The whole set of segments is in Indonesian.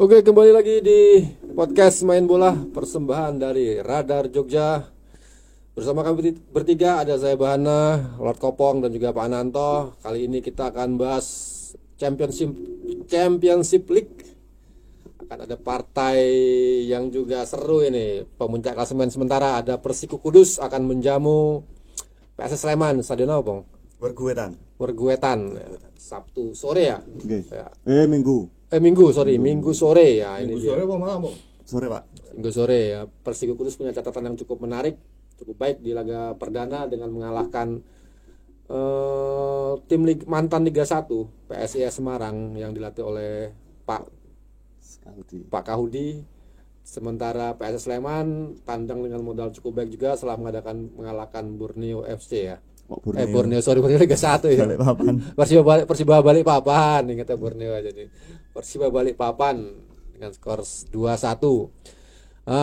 Oke, kembali lagi di podcast Main Bola, persembahan dari Radar Jogja. Bersama kami bertiga, ada saya Bahana, Lord Kopong, dan juga Pak Ananto. Kali ini kita akan bahas Championship League. Akan ada partai yang juga seru ini. Pemuncak klasemen sementara ada Persiku Kudus akan menjamu PSS Sleman. Stadion apa, Bang? Werguetan. Sabtu sore ya? Okay. Ya. Minggu sore ya. Minggu Ini sore dia. apa malam, Bang? Sore, Pak. Minggu sore ya. Persiku Kudus punya catatan yang cukup menarik, cukup baik di laga perdana dengan mengalahkan tim mantan Liga 1 PSIS Semarang yang dilatih oleh Pak Kahudi. Sementara PSS Sleman tandang dengan modal cukup baik juga setelah mengalahkan Borneo FC ya. Borneo Liga 1 ya. Persiba Balikpapan, ingatnya Borneo aja nih. Persiba Balikpapan dengan skor 2-1.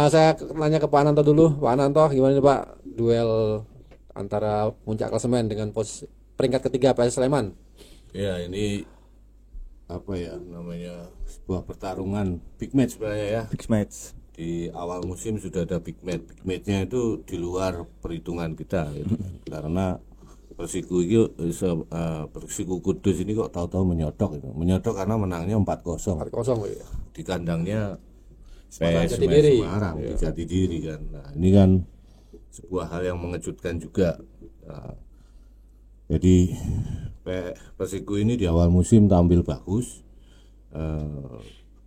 Saya nanya ke Pak Ananto dulu. Pak Ananto, gimana nih Pak duel antara puncak klasemen dengan peringkat ketiga PSS Sleman? Ya, ini apa ya namanya, sebuah pertarungan big match sebenarnya ya. Big match. Di awal musim sudah ada big match. Big matchnya itu di luar perhitungan kita gitu. Karena Persiku Kudus ini kok tahu-tahu menyodok itu. Menyodok karena menangnya 4-0. 4-0 ya. Di kandangnya PSS Semarang di Jatidiri kan. Nah, ini kan sebuah hal yang mengejutkan juga. Nah, jadi Persiku ini di awal musim tampil bagus,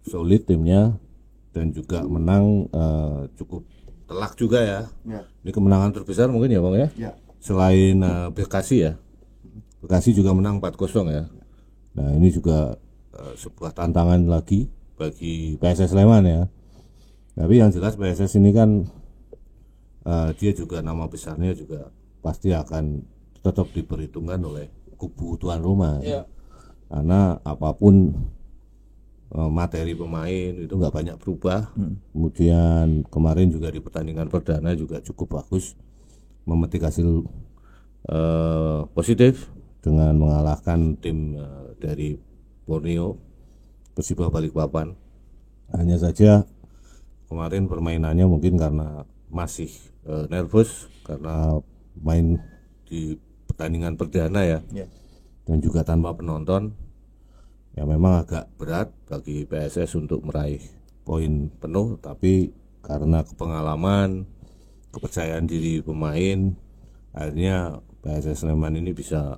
solid timnya, dan juga menang cukup telak juga ya. Ini kemenangan terbesar mungkin ya Bang ya. Selain Bekasi ya. Bekasi juga menang 4-0 ya. Nah, ini juga sebuah tantangan lagi bagi PSS Sleman ya. Tapi yang jelas PSS ini kan dia juga nama besarnya juga pasti akan tetap diperhitungkan oleh kubu tuan rumah ya. Karena apapun materi pemain itu nggak banyak berubah. Kemudian kemarin juga di pertandingan perdana juga cukup bagus, memetik hasil positif dengan mengalahkan tim dari Borneo, Persiba Balikpapan. Hanya saja kemarin permainannya mungkin karena masih nervous karena main di pertandingan perdana ya. Dan juga tanpa penonton, ya memang agak berat bagi PSS untuk meraih poin penuh, tapi karena kepengalaman, kepercayaan diri pemain, akhirnya PSS Sleman ini bisa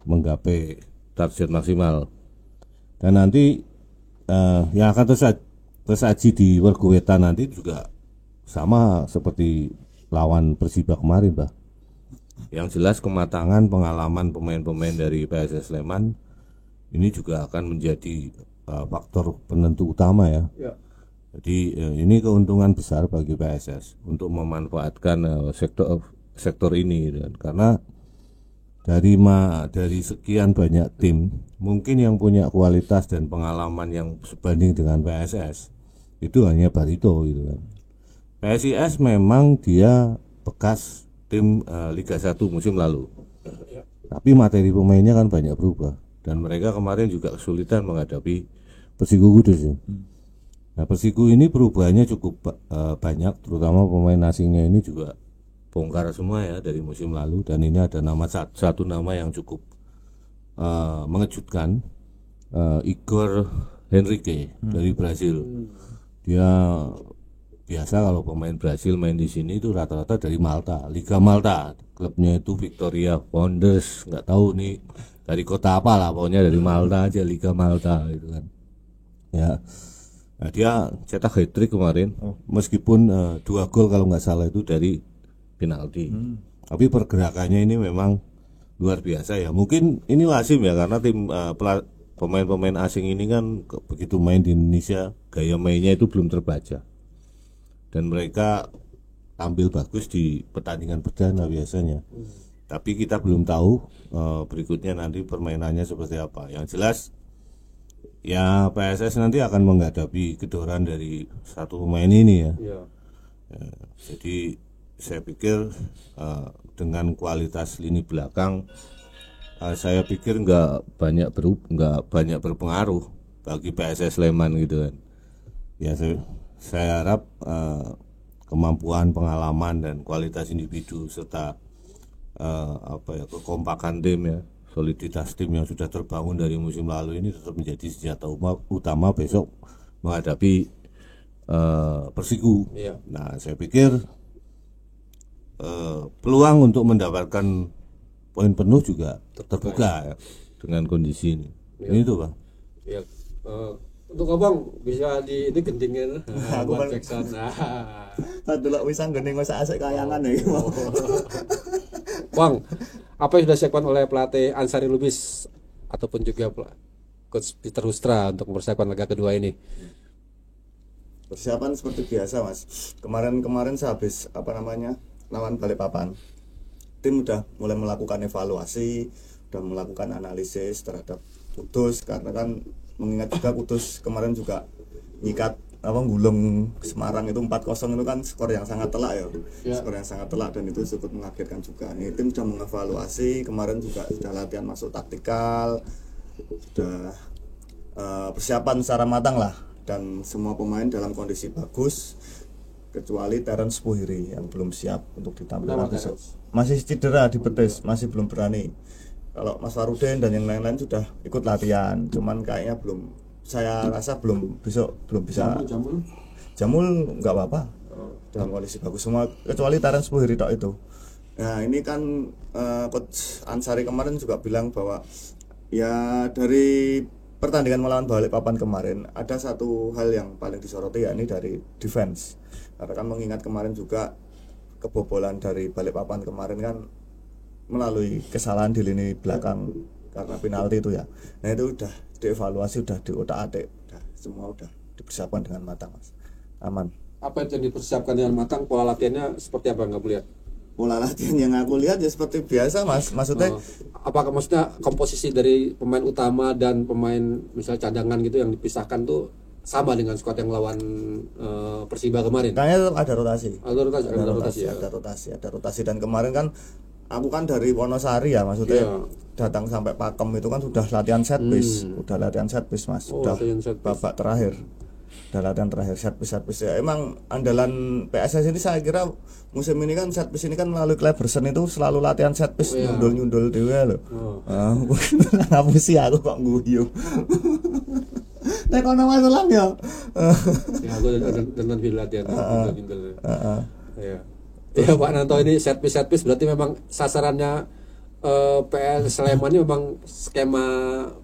menggapai target maksimal. Dan nanti yang akan tersaji di Werguetan nanti juga sama seperti lawan Persiba kemarin, Pak. Yang jelas kematangan pengalaman pemain-pemain dari PSS Sleman ini juga akan menjadi faktor penentu utama ya. Jadi ini keuntungan besar bagi PSS untuk memanfaatkan sektor ini, dan karena dari sekian banyak tim mungkin yang punya kualitas dan pengalaman yang sebanding dengan PSS itu hanya Barito gitu kan. PSIS memang dia bekas tim Liga 1 musim lalu, tapi materi pemainnya kan banyak berubah, dan mereka kemarin juga kesulitan menghadapi Persiku Kudus ya. Nah, Persiku ini perubahannya cukup banyak, terutama pemain asingnya ini juga bongkar semua ya dari musim lalu, dan ini ada satu nama yang cukup mengejutkan, Igor Henrique dari Brasil. Dia biasa kalau pemain Brasil main di sini itu rata-rata dari Malta, Liga Malta. Klubnya itu Victoria Founders, nggak tahu nih dari kota apa lah, pokoknya dari Malta aja, Liga Malta gitu kan. Ya. Nah, dia cetak hat-trick kemarin, meskipun 2 gol kalau nggak salah itu dari penalti. Tapi pergerakannya ini memang luar biasa ya. Mungkin ini lazim ya, karena tim pemain-pemain asing ini kan begitu main di Indonesia gaya mainnya itu belum terbaca, dan mereka tampil bagus di pertandingan perdana biasanya. Tapi kita belum tahu berikutnya nanti permainannya seperti apa. Yang jelas ya PSS nanti akan menghadapi kedoran dari satu pemain ini ya. Jadi saya pikir dengan kualitas lini belakang saya pikir nggak banyak berpengaruh bagi PSS Sleman gitu kan. Ya saya harap kemampuan, pengalaman dan kualitas individu serta kekompakan tim ya, soliditas tim yang sudah terbangun dari musim lalu ini tetap menjadi senjata utama besok menghadapi Persiku. Nah, saya pikir peluang untuk mendapatkan poin penuh juga terbuka ya, dengan kondisi ini. Ini tuh Bang. Ya, untuk abang bisa di ini gentingin buat Jackson. Dulu wisang gending wis asik kayangan ya. Bang, apa yang sudah disiapkan oleh pelatih Ansari Lubis ataupun juga Coach Peter Hustra untuk mempersiapkan laga kedua ini? Persiapan seperti biasa Mas. Kemarin sehabis lawan Balikpapan, tim udah mulai melakukan evaluasi, udah melakukan analisis terhadap Kudus, karena kan mengingat juga Kudus kemarin juga nyikat gulung Semarang itu 4-0 itu kan skor yang sangat telak ya. Skor yang sangat telak dan itu cukup mengagetkan juga. Ini tim sudah mengevaluasi, kemarin juga sudah latihan masuk taktikal, sudah persiapan secara matang lah, dan semua pemain dalam kondisi bagus kecuali Terence Puhiri yang belum siap untuk ditampilkan besok. Masih cedera di betis, masih belum berani. Kalau Mas Farudin dan yang lain-lain sudah ikut latihan, cuman kayaknya saya rasa belum bisa. Jamul nggak apa-apa, dalam kondisi bagus semua kecuali Terence Puhiri tok itu. Nah ini kan Coach Ansari kemarin juga bilang bahwa ya dari pertandingan melawan Balikpapan kemarin ada satu hal yang paling disoroti, yakni dari defense. Karena kan mengingat kemarin juga kebobolan dari Balikpapan kemarin kan melalui kesalahan di lini belakang karena penalti itu ya. Nah itu udah dievaluasi, udah diotak-atik, semua udah dipersiapkan dengan matang Mas. Aman. Apa yang dipersiapkan dengan matang? Pola latihannya seperti apa nggak boleh lihat? Pola latihan yang aku lihat ya seperti biasa Mas. Maksudnya apakah maksudnya komposisi dari pemain utama dan pemain misalnya cadangan gitu yang dipisahkan tuh sama dengan skuad yang lawan Persiba kemarin? Kayaknya ada rotasi. Ada rotasi dan kemarin kan aku kan dari Wonosari ya, maksudnya datang sampai Pakem itu kan sudah latihan set piece, Mas. Sudah babak terakhir. Udah latihan terakhir set piece ya. Emang andalan PSS ini saya kira musim ini kan set piece ini kan melalui Kleberson itu selalu latihan set piece, nyundul dhewe lho. Ngapusi aku kok guyu. Nek ono masalah ya. Ya aku dan latihan nyundul. Ya. Ya Pak Nanto, ini set piece berarti memang sasarannya PS Sleman ini memang skema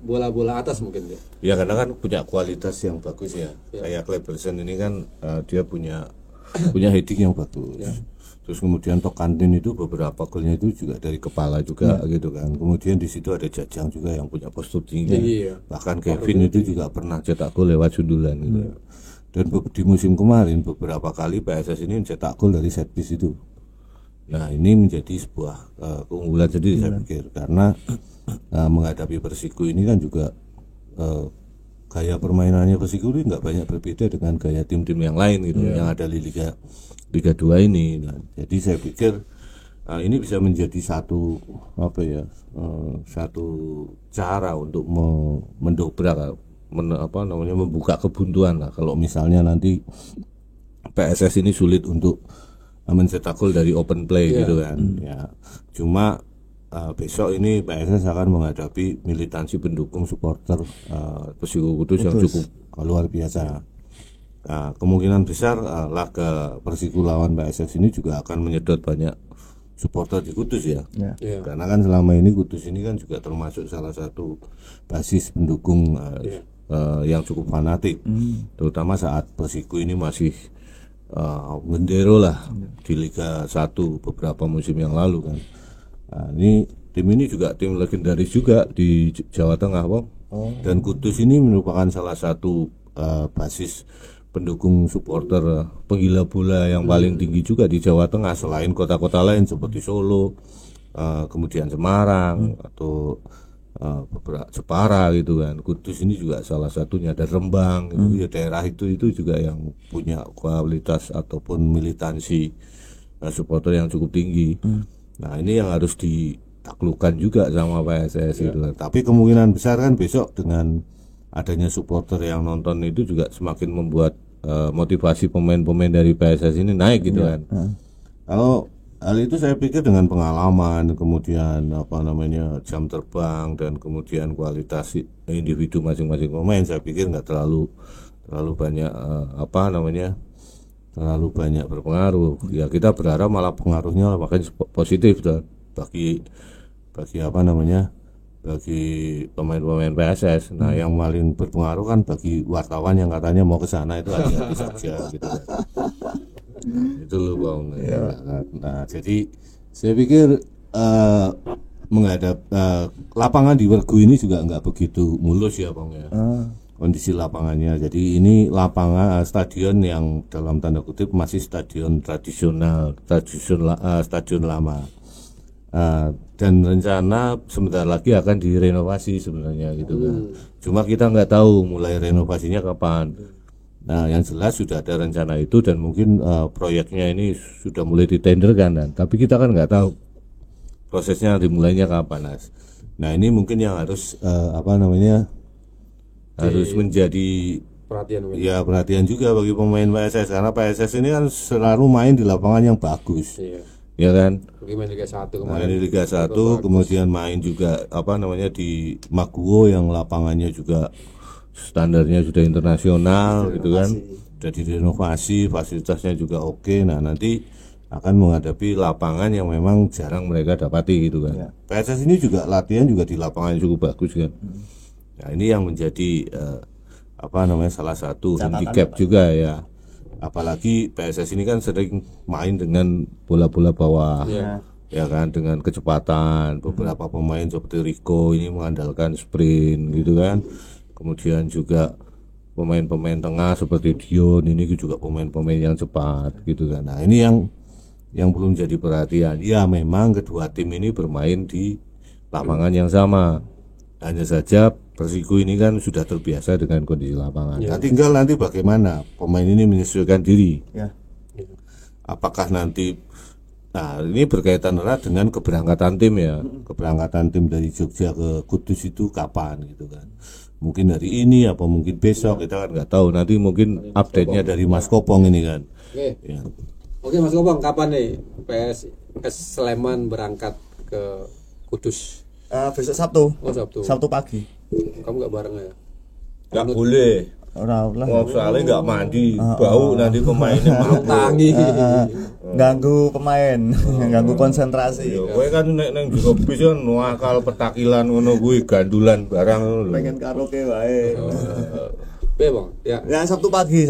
bola-bola atas mungkin ya. Ya karena kan punya kualitas yang bagus ya. Kayak Kleberson ini kan dia punya heading yang bagus. Terus kemudian Tokantin itu beberapa golnya itu juga dari kepala juga gitu kan. Kemudian di situ ada Jajang juga yang punya postur tinggi. Bahkan Kevin itu juga pernah cetak gol lewat sundulan gitu. Dan di musim kemarin beberapa kali PSS ini mencetak gol dari set piece itu. Nah ini menjadi sebuah keunggulan sendiri saya pikir, karena menghadapi Persiku ini kan juga gaya permainannya Persiku ini nggak banyak berbeda dengan gaya tim-tim yang lain gitu yang ada di Liga 2 ini. Nah, jadi saya pikir ini bisa menjadi satu cara untuk mendobrak membuka kebuntuan lah. Kalau misalnya nanti PSS ini sulit untuk mencetak gol dari open play gitu kan. Ya. Cuma besok ini PSS akan menghadapi militansi pendukung supporter Persiku Kudus yang cukup luar biasa. Nah, kemungkinan besar laga Persiku lawan PSS ini juga akan menyedot banyak supporter di Kudus ya. Karena kan selama ini Kudus ini kan juga termasuk salah satu basis pendukung yang cukup fanatik, terutama saat Persiku ini masih gendero lah di Liga 1 beberapa musim yang lalu kan. Nah, tim ini juga tim legendaris juga di Jawa Tengah, Bang. Dan Kudus ini merupakan salah satu basis pendukung supporter penggila bola yang paling tinggi juga di Jawa Tengah, selain kota-kota lain seperti Solo, kemudian Semarang atau beberapa Jepara gitu kan. Kudus ini juga salah satunya, ada Rembang itu ya, daerah itu juga yang punya kualitas ataupun militansi supporter yang cukup tinggi. Nah ini yang harus ditaklukkan juga sama PSS gitu kan. Tapi kemungkinan besar kan besok dengan adanya supporter yang nonton itu juga semakin membuat motivasi pemain-pemain dari PSS ini naik gitu kan. Kalau hal itu saya pikir dengan pengalaman, kemudian jam terbang dan kemudian kualitas individu masing-masing pemain, saya pikir nggak terlalu banyak terlalu banyak berpengaruh. Ya kita berharap malah pengaruhnya makin positif dan bagi pemain-pemain PSS. Nah, yang paling berpengaruh kan bagi wartawan yang katanya mau ke sana itu hati-hati saja gitu kan. Itu loh Bang. Ya. Nah, jadi saya pikir menghadap lapangan di Wergu ini juga nggak begitu mulus ya Bang ya. Kondisi lapangannya. Jadi ini lapangan stadion yang dalam tanda kutip masih stadion tradisional, stadion lama. Dan rencana sebentar lagi akan direnovasi sebenarnya gitu kan. Cuma kita nggak tahu mulai renovasinya kapan. Nah, yang jelas sudah ada rencana itu dan mungkin proyeknya ini sudah mulai ditenderkan dan tapi kita kan nggak tahu prosesnya dimulainya kapan. Nah, ini mungkin yang harus harus menjadi perhatian juga bagi pemain PSS karena PSS ini kan selalu main di lapangan yang bagus. Ya kan? Main Liga 1 kemarin. Main di Liga 1 kemudian main juga di Maguwo yang lapangannya juga standarnya sudah internasional gitu kan. Sudah direnovasi, fasilitasnya juga oke. Nah, nanti akan menghadapi lapangan yang memang jarang mereka dapati gitu kan. PSS ini juga latihan juga di lapangan yang cukup bagus kan. Nah, ini yang menjadi salah satu handicap juga ya. Apalagi PSS ini kan sering main dengan bola-bola bawah, ya kan, dengan kecepatan. Beberapa pemain seperti Rico ini mengandalkan sprint gitu kan. Kemudian juga pemain-pemain tengah seperti Dion ini juga pemain-pemain yang cepat gitu kan. Nah, ini yang belum jadi perhatian. Ya memang kedua tim ini bermain di lapangan yang sama. Hanya saja Persiku ini kan sudah terbiasa dengan kondisi lapangan. Nah, tinggal nanti bagaimana pemain ini menyesuaikan diri. Apakah nanti, nah ini berkaitan erat dengan keberangkatan tim ya. Keberangkatan tim dari Jogja ke Kudus itu kapan gitu kan. Mungkin hari ini apa mungkin besok kita kan nggak tahu. Nanti mungkin update-nya dari Mas Kopong ini kan. Oke Mas Kopong, kapan nih PS Sleman berangkat ke Kudus? Besok Sabtu. Sabtu pagi. Kamu nggak bareng ya? Nggak boleh. Soalnya nggak mandi, bau nanti pemainnya mau tangi. Ganggu pemain, ganggu konsentrasi. Kowe kan nek juga bisa nuakal petakilan ngono kuwi gandulan barang. Pengen karaoke wae. Bang, ya. Sabtu pagi.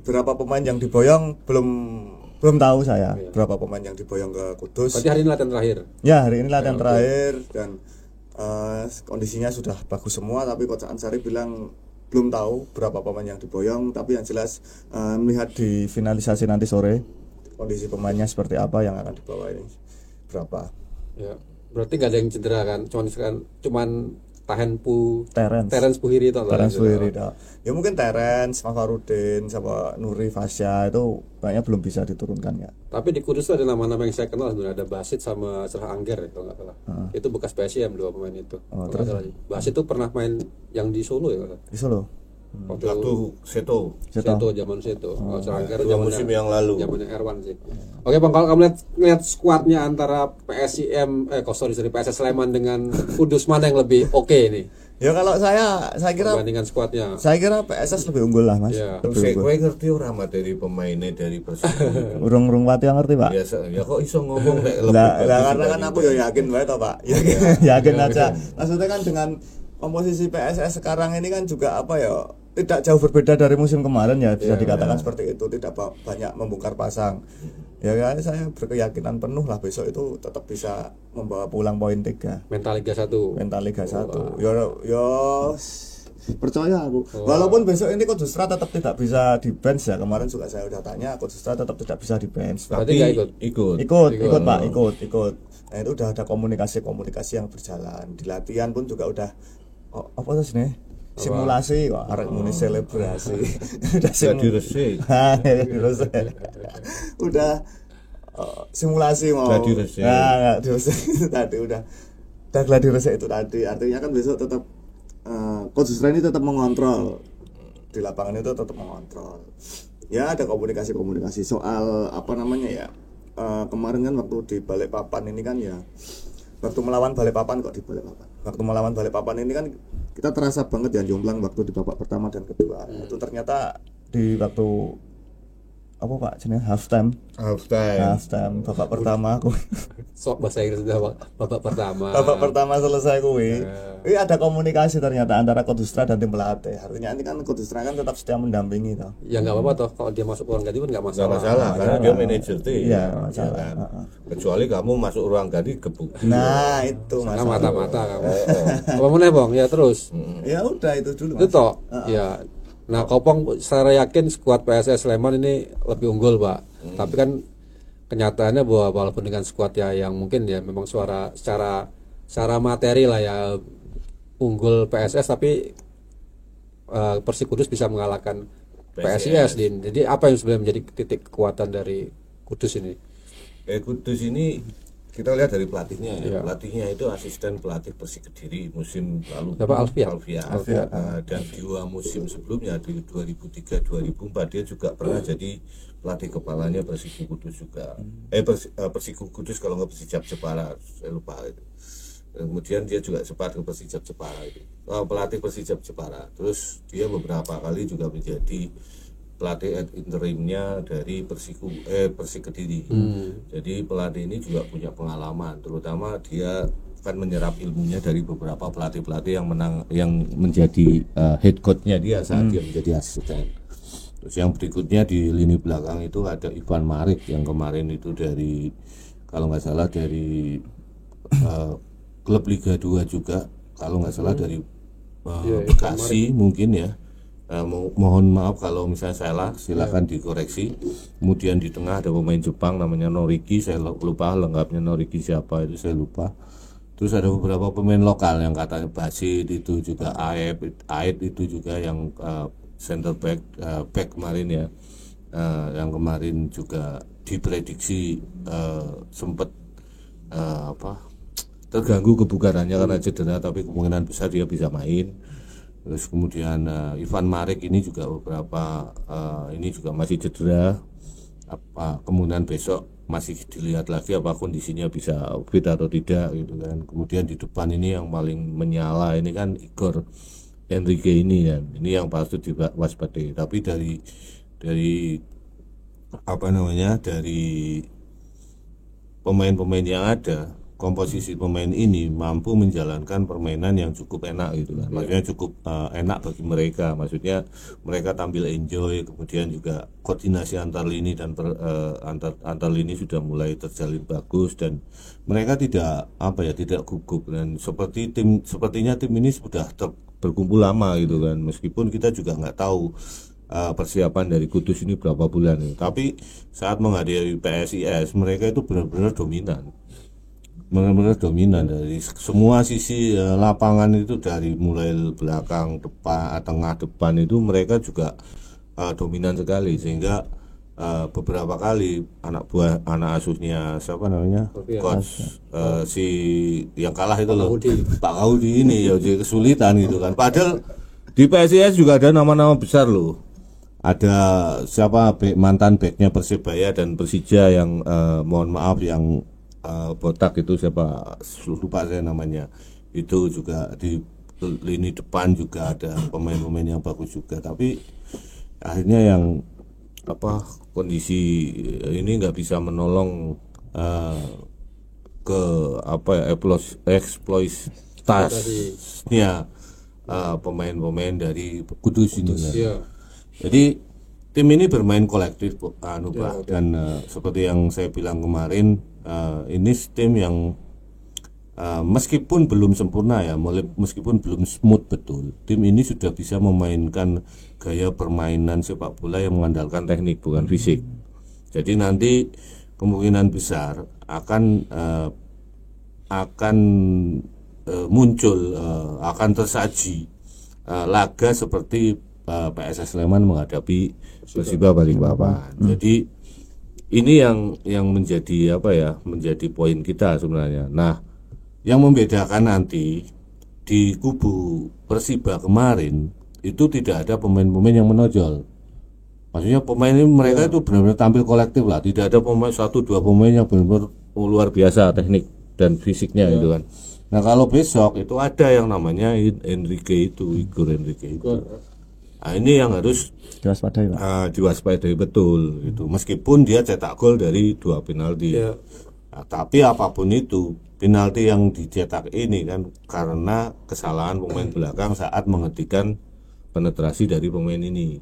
Berapa pemain yang diboyong belum tahu saya. Berapa pemain yang diboyong ke Kudus. Berarti hari ini latihan terakhir. Ya, hari ini latihan terakhir dan kondisinya sudah bagus semua, tapi Coach Ansari bilang belum tahu berapa pemain yang diboyong, tapi yang jelas melihat di finalisasi nanti sore kondisi pemainnya seperti apa yang akan dibawa ini berapa. Ya, berarti gak ada yang cedera kan? Cuman Terence Puhiri itu. Ya mungkin Terence, Mafarudin, sama Nuri Fasya itu banyak belum bisa diturunkan ya. Tapi di Kudus ada nama-nama yang saya kenal sebenarnya, ada Basit sama Serah Angger kalau nggak salah. Itu bekas PSIM dua pemain itu. Basit itu pernah main yang di Solo ya? Di Solo. Waktu Seto zaman Seto. Serah Angger zaman musim yang lalu. Zamannya Erwan sih. Oke Bang, kalau kamu lihat skuadnya antara PSS Sleman dengan Kudus, mana yang lebih oke nih? Ya kalau saya kira perbandingan skuadnya. Saya kira PSS lebih unggul lah, Mas. Saya ngerti ora materi pemainnya dari Persib. Urung pati yang ngerti, Pak. Ya kok iso ngomong nek lebih. Lah karena kan aku ya yakin wae to, Pak. Yakin aja. Maksudnya kan dengan komposisi PSS sekarang ini kan juga tidak jauh berbeda dari musim kemarin ya, bisa dikatakan seperti itu, tidak banyak membongkar pasang. Ya kan, saya berkeyakinan penuh lah besok itu tetap bisa membawa pulang poin 3. Mental Liga 1. Yo percaya aku. Walaupun besok ini Coach Justra tetap tidak bisa di bench ya. Kemarin juga saya udah tanya, Coach Justra tetap tidak bisa di bench. Berarti ikut, Pak, ikut. Nah, itu udah ada komunikasi yang berjalan. Di latihan pun juga udah apa terus nih? Simulasi kok arek muni selebrasi. Udah resik. Udah simulasi mau. Gladi resik. Nah, tadi udah gladi resik itu tadi. Artinya kan besok tetap Coach Justra ini tetap mengontrol di lapangan, itu tetap mengontrol. Ya ada komunikasi soal apa namanya ya, kemarin kan waktu di Balikpapan ini kan ya, waktu melawan Balikpapan ini kan kita terasa banget ya jomplang waktu di babak pertama dan kedua. Itu ternyata di waktu apa Pak jenenge half time babak pertama aku Sok bahasa Inggris udah babak pertama selesai kuwi. Ini ada komunikasi ternyata antara Coach Justra dan tim pelatih. Artinya ini kan Coach Justra kan tetap setia mendampingi toh. Ya nggak apa-apa toh, kalau dia masuk ruang ganti pun nggak masalah. Nggak masalah karena dia manajer tim. Iya, masalah. Kan? Kecuali kamu masuk ruang ganti gebuk. Nah, itu Karena masalah. mata-mata kamu. Apa meneh Bang? Ya terus. Ya udah itu dulu. Itu toh. Ya. Nah, Kopong secara yakin skuad PSS Sleman ini lebih unggul, Pak. Tapi kan kenyataannya bahwa walaupun dengan skuad ya yang mungkin ya memang secara materi lah ya unggul PSS, tapi Persik Kudus bisa mengalahkan PSIS. Jadi apa yang sebenarnya menjadi titik kekuatan dari Kudus ini? Kudus ini kita lihat dari pelatihnya ya. Iya. Pelatihnya itu asisten pelatih Persik Kediri musim lalu. Siapa? Alfian. Dan 2 musim sebelumnya di 2003-2004 dia juga pernah jadi pelatih kepalanya Persik Kudus juga. Persik Kudus kalau nggak Persijap Jepara, saya lupa itu. Kemudian dia juga sempat ke Persijap Jepara itu. Pelatih Persijap Jepara. Terus dia beberapa kali juga menjadi pelatih interimnya dari Persik Kediri. Jadi pelatih ini juga punya pengalaman, terutama dia akan menyerap ilmunya dari beberapa pelatih-pelatih yang menjadi head coach-nya dia saat dia menjadi asisten. Terus yang berikutnya di lini belakang itu ada Ivan Marik yang kemarin itu dari kalau nggak salah dari klub Liga 2 juga, kalau nggak salah dari Bekasi mungkin ya. Mohon maaf kalau misalnya salah, silakan dikoreksi. Kemudian di tengah ada pemain Jepang namanya Noriki, saya lupa lengkapnya Noriki siapa itu, saya lupa. Terus ada beberapa pemain lokal yang katanya Basit itu juga, Aed itu juga yang center back kemarin ya, yang kemarin juga diprediksi sempat terganggu kebugarannya karena cedera, tapi kemungkinan besar dia bisa main. Terus kemudian Ivan Marik ini juga beberapa ini juga masih cedera. Kemudian besok masih dilihat lagi apa kondisinya bisa fit atau tidak gitu kan. Kemudian di depan ini yang paling menyala ini kan Igor Enrique ini kan. Ini yang patut diwaspadai. Tapi dari apa namanya, dari pemain-pemain yang ada, komposisi pemain ini mampu menjalankan permainan yang cukup enak gitu kan. Maksudnya cukup enak bagi mereka. Maksudnya mereka tampil enjoy, kemudian juga koordinasi antar lini dan antar lini sudah mulai terjalin bagus, dan mereka tidak gugup, dan sepertinya tim ini sudah berkumpul lama gitu kan. Meskipun kita juga nggak tahu persiapan dari Kudus ini berapa bulan ini. Tapi saat menghadapi PSIS mereka itu benar-benar dominan dari semua sisi lapangan itu, dari mulai belakang, depan, tengah, depan itu mereka juga dominan sekali, sehingga beberapa kali anak asuhnya siapa namanya coach si yang kalah itu loh, Pak Kaudi ini ya jadi kesulitan gitu kan. Padahal di PSIS juga ada nama-nama besar loh. Ada siapa mantan backnya Persebaya dan Persija yang mohon maaf yang botak itu siapa, lupa saya namanya. Itu juga di lini depan juga ada pemain-pemain yang bagus juga, tapi akhirnya yang kondisi ini nggak bisa menolong ke eksploitasinya pemain-pemain dari Kudus ini kan. Jadi tim ini bermain kolektif dan seperti yang saya bilang kemarin, ini tim yang meskipun belum sempurna ya, meskipun belum smooth betul, tim ini sudah bisa memainkan gaya permainan sepak bola yang mengandalkan teknik bukan fisik. Jadi nanti kemungkinan besar akan muncul, akan tersaji laga seperti PSS Sleman menghadapi Persiba Balikpapan. Jadi ini yang menjadi menjadi poin kita sebenarnya. Nah, yang membedakan nanti di kubu Persiba kemarin itu tidak ada pemain-pemain yang menonjol. Maksudnya pemain ini mereka itu benar-benar tampil kolektif lah, tidak ada pemain 1-2 pemain yang benar-benar luar biasa teknik dan fisiknya gitu kan. Nah kalau besok itu ada yang namanya Enrique itu, Igor Enrique itu. Nah ini yang harus Diwaspadai, Pak. Diwaspadai betul itu. Meskipun dia cetak gol dari 2 penalti. Nah, tapi apapun itu penalti yang dicetak ini kan karena kesalahan pemain belakang saat menghentikan penetrasi dari pemain ini.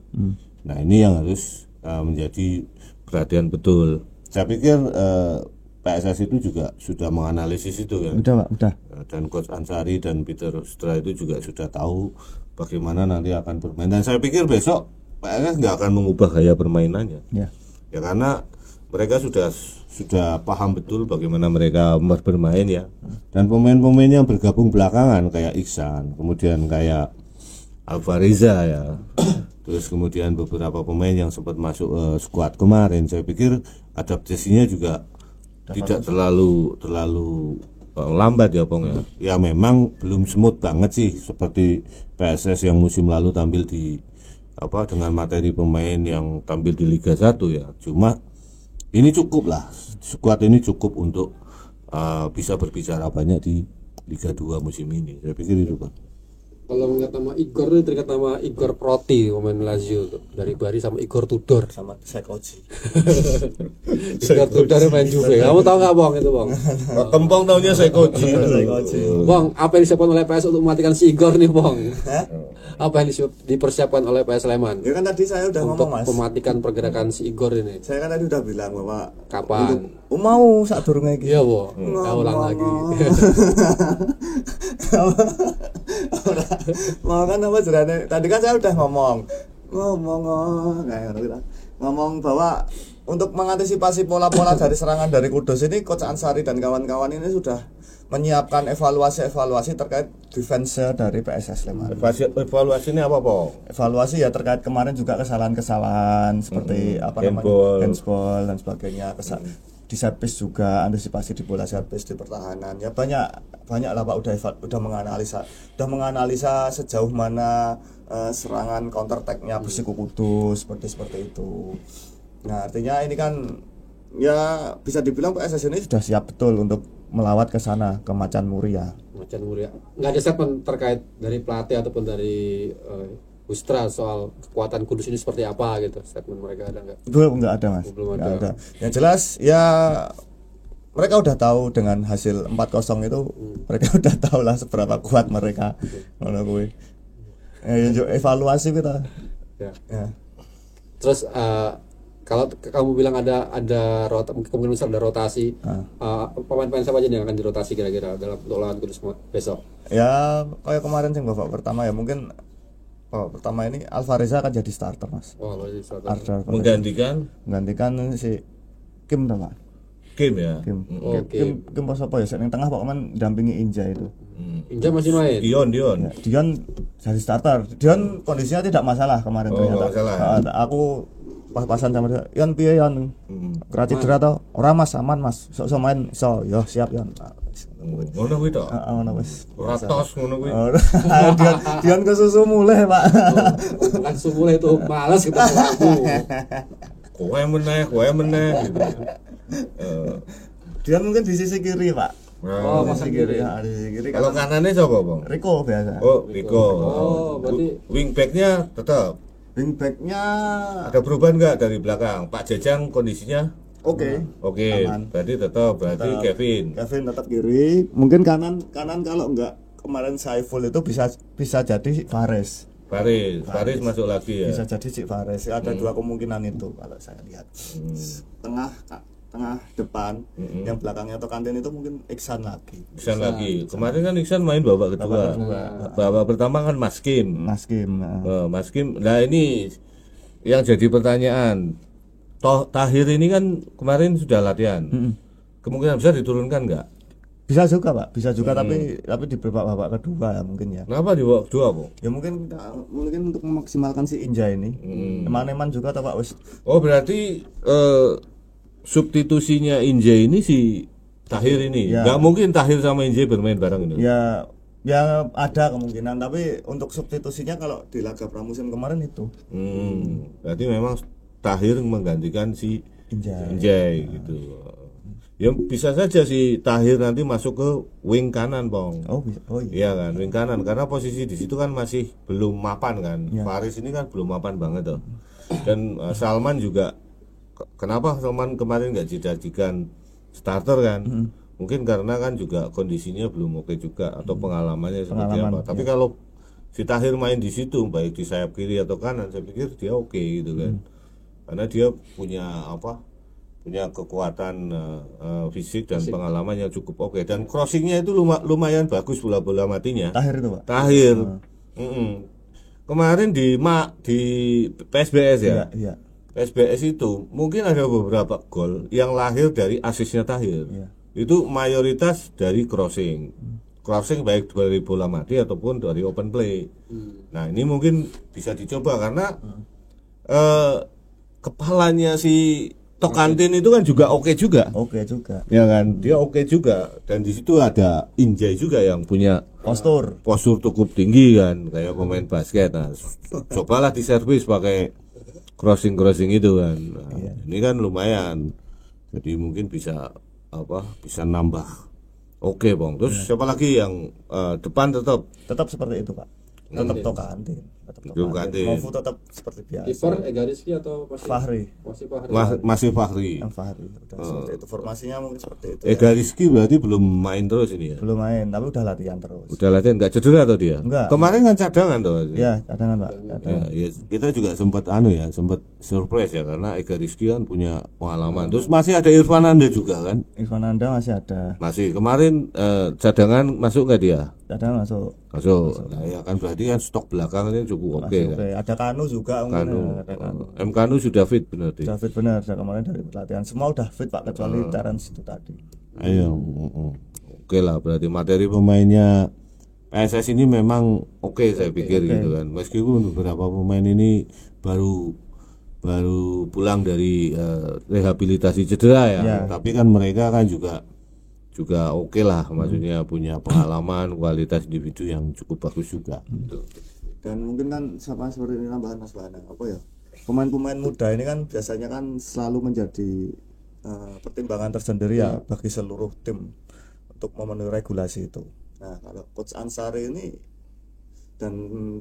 Nah ini yang harus menjadi perhatian betul. Saya pikir PSS itu juga sudah menganalisis itu ya. Udah, Pak, udah. Dan Coach Ansari dan Peter Stra itu juga sudah tahu bagaimana nanti akan bermain. Dan saya pikir besok PSS nggak akan mengubah gaya permainannya. Ya karena mereka sudah paham betul bagaimana mereka bermain ya. Dan pemain-pemain yang bergabung belakangan kayak Iksan, kemudian kayak Alvareza ya. Terus kemudian beberapa pemain yang sempat masuk skuad kemarin, saya pikir adaptasinya juga tidak terlalu lambat ya Pong ya. Ya memang belum smooth banget sih seperti PSS yang musim lalu tampil di dengan materi pemain yang tampil di Liga 1 ya. Cuma ini cukup lah, skuad ini cukup untuk bisa berbicara banyak di Liga 2 musim ini. Saya pikir itu Pak. Kalau mengingat nama Igor itu teringat nama Igor Proti pemain Lazio tuh. Dari Bari sama Igor Tudor Sama Sekoji. Igor Tudor main Juve. Kamu tahu nggak Bang itu Bang? Kempong tahunya Sekoji. Bang, apa yang disiapkan oleh PS untuk mematikan si Igor nih Bang? Apa yang dipersiapkan oleh PS Sleman? Ya kan tadi saya udah untuk ngomong Mas. mematikan pergerakan si Igor ini. Saya kan tadi udah bilang bahwa Kapan? mau saat durungnya gitu. Iya Bang. Ulang lagi. Mau kan apa jerane? Tadi kan saya udah ngomong bahwa untuk mengantisipasi pola-pola dari serangan dari Kudus ini, Coach Ansari dan kawan-kawan ini sudah menyiapkan evaluasi terkait defense dari PSS Sleman. Evaluasi ini apa Pak? Evaluasi ya terkait kemarin juga kesalahan-kesalahan seperti handsball dan sebagainya, di servis juga, antisipasi di bola servis di pertahanan. Ya banyak lah Pak, udah menganalisa sejauh mana serangan counter attack-nya Persiku Kudus seperti itu. Nah, artinya ini kan ya bisa dibilang PSS ini sudah siap betul untuk melawat ke sana, ke Macan Muria. Nggak ada statement terkait dari pelatih ataupun dari Ustra soal kekuatan Kudus ini seperti apa gitu, statement mereka ada nggak? Belum, nggak ada Mas. Belum ada. Yang jelas ya mereka udah tahu dengan hasil 4-0 itu, mereka udah tahu lah seberapa kuat mereka. Ngono kuwi. Evaluasi kita. Ya. Terus kalau kamu bilang ada kemungkinan besar ada rotasi, pemain-pemain siapa aja yang akan dirotasi kira-kira dalam untuk lawan Kudus besok? Ya kayak kemarin sih babak pertama ya, mungkin pertama ini Alvareza akan jadi starter Mas. Menggantikan si Kim Pak. Kim ya. Kim pas apa ya? Yang tengah Pak kan dampingi Inja itu. Inja masih main. Dion. Ya, Dion jadi starter. Dion kondisinya tidak masalah kemarin ternyata. Aku pas-pasan sama dia, Yon piye Yon? Kera cedera to? Ora Mas, aman Mas. Sok main iso. Yo siap Yon. Ngono kuwi to. Ngono wis. Ratos ngono kuwi. Dion ke susu mulai, Pak. Bukan susu mulai itu malas kita aku. Kowe meneh gitu. Dion mungkin di sisi kiri, Pak. Masa kiri. Di sisi kiri. Kalau kanannya siapa, Bang? Rico biasa. Rico. Berarti wingback-nya tetap. Wingback-nya ada perubahan nggak dari belakang? Pak Jajang kondisinya Oke. Berarti Kevin tetap kiri. Mungkin kanan kalau enggak kemarin Saiful itu bisa jadi Fares masuk lagi ya. Bisa jadi si Fares. Ada dua kemungkinan itu kalau saya lihat. Tengah depan, yang belakangnya atau kantin itu mungkin Iksan lagi. Kemarin kan Iksan main babak kedua. Babak pertama kan Mas Kim. Nah ini yang jadi pertanyaan. Tahir ini kan kemarin sudah latihan. Kemungkinan besar diturunkan nggak? Bisa juga Pak, tapi di babak kedua ya mungkin ya. Kenapa di babak kedua Pak? Ya mungkin untuk memaksimalkan si Inja ini. Eman juga tak Pak wis. Oh berarti substitusinya Inje ini si Tahir ini. Nggak mungkin Tahir sama Inje bermain bareng ini. Ya Ya ada kemungkinan, tapi untuk substitusinya kalau di laga pramusim kemarin itu Berarti memang Tahir menggantikan si Injai. Injai gitu. Ya bisa saja si Tahir nanti masuk ke wing kanan, Bang. Oh bisa. Oh iya. Iya kan, wing kanan karena posisi di situ kan masih belum mapan kan. Ya. Faris ini kan belum mapan banget tuh. Dan Salman juga kenapa Salman kemarin nggak dijadikan starter kan? Mungkin karena kan juga kondisinya belum oke juga atau pengalamannya seperti apa. Tapi kalau si Tahir main di situ baik di sayap kiri atau kanan, saya pikir dia oke gitu kan. Karena dia punya punya kekuatan fisik dan pengalaman yang cukup oke, dan crossingnya itu lumayan bagus bola-bola matinya. Tahir itu Pak. Tahir. Kemarin di PSBS ya. Iya. PSBS itu mungkin ada beberapa gol yang lahir dari asisnya Tahir. Iya. Itu mayoritas dari crossing. Crossing baik dari bola mati ataupun dari open play. Nah, ini mungkin bisa dicoba karena kepalanya si Tokantin itu kan juga oke juga. Oke juga. Ya kan, dia oke juga, dan di situ ada Injai juga yang punya Postur cukup tinggi kan, kayak pemain basket. Nah, cobalah di servis pakai crossing itu kan. Nah, ini kan lumayan, jadi mungkin bisa bisa nambah. Oke Bang, terus siapa lagi yang depan tetap seperti itu Pak. Tetap Tokantin. Mofu tetap seperti biasa. Kiper Ega Rizky atau masih Fahri. Masih Fahri. masih Fahri. Yang Fahri udah seperti itu, formasinya mungkin seperti itu. Ega Rizky berarti belum main terus ini ya? Belum main, tapi udah latihan terus. Udah latihan, nggak cedera atau dia? Enggak. Kemarin kan cadangan tuh. Ya, cadangan Pak. Ya, kita juga sempat sempat surprise ya, karena Ega Rizky kan punya pengalaman. Terus masih ada Irfan Anda juga kan? Irfan Anda masih ada. Masih kemarin cadangan masuk nggak dia? Cadangan masuk. Nah, ya kan berarti kan stok belakangnya cukup oke kan? Oke. Ada Kanu juga Kanu. ada Kanu. M Kanu sudah fit benar dia. Sudah fit benar, sudah kemarin dari latihan semua udah fit Pak, kecuali Terence itu tadi. Ayo, oke lah, berarti materi pemainnya PSS ini memang oke, saya pikir gitu kan. Meskipun beberapa pemain ini baru pulang dari rehabilitasi cedera ya, tapi kan mereka kan juga oke lah, maksudnya punya pengalaman, kualitas individu yang cukup bagus juga. Dan mungkin kan seperti ini tambahan Mas Bana, pemain-pemain muda ini kan biasanya kan selalu menjadi pertimbangan tersendiri ya bagi seluruh tim untuk memenuhi regulasi itu. Nah, kalau Coach Ansari ini dan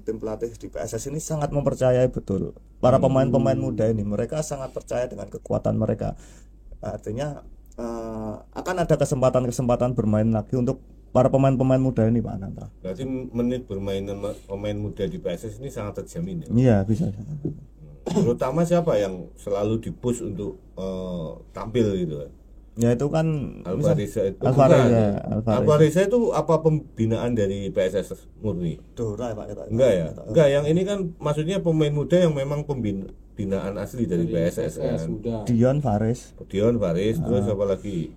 tim pelatih di PSS ini sangat mempercayai betul para pemain-pemain muda ini. Mereka sangat percaya dengan kekuatan mereka. Artinya akan ada kesempatan bermain lagi untuk para pemain-pemain muda ini Pak Ananta. Berarti menit bermain pemain muda di PSS ini sangat terjamin ya? Iya, bisa. Terutama siapa yang selalu dipush untuk tampil gitu kan? Ya itu kan Alvareza itu apa pembinaan dari PSS murni? Dora Pak. Enggak, yang ini kan maksudnya pemain muda yang memang binaan asli dari PSS kan. Dion Faris, terus apa lagi?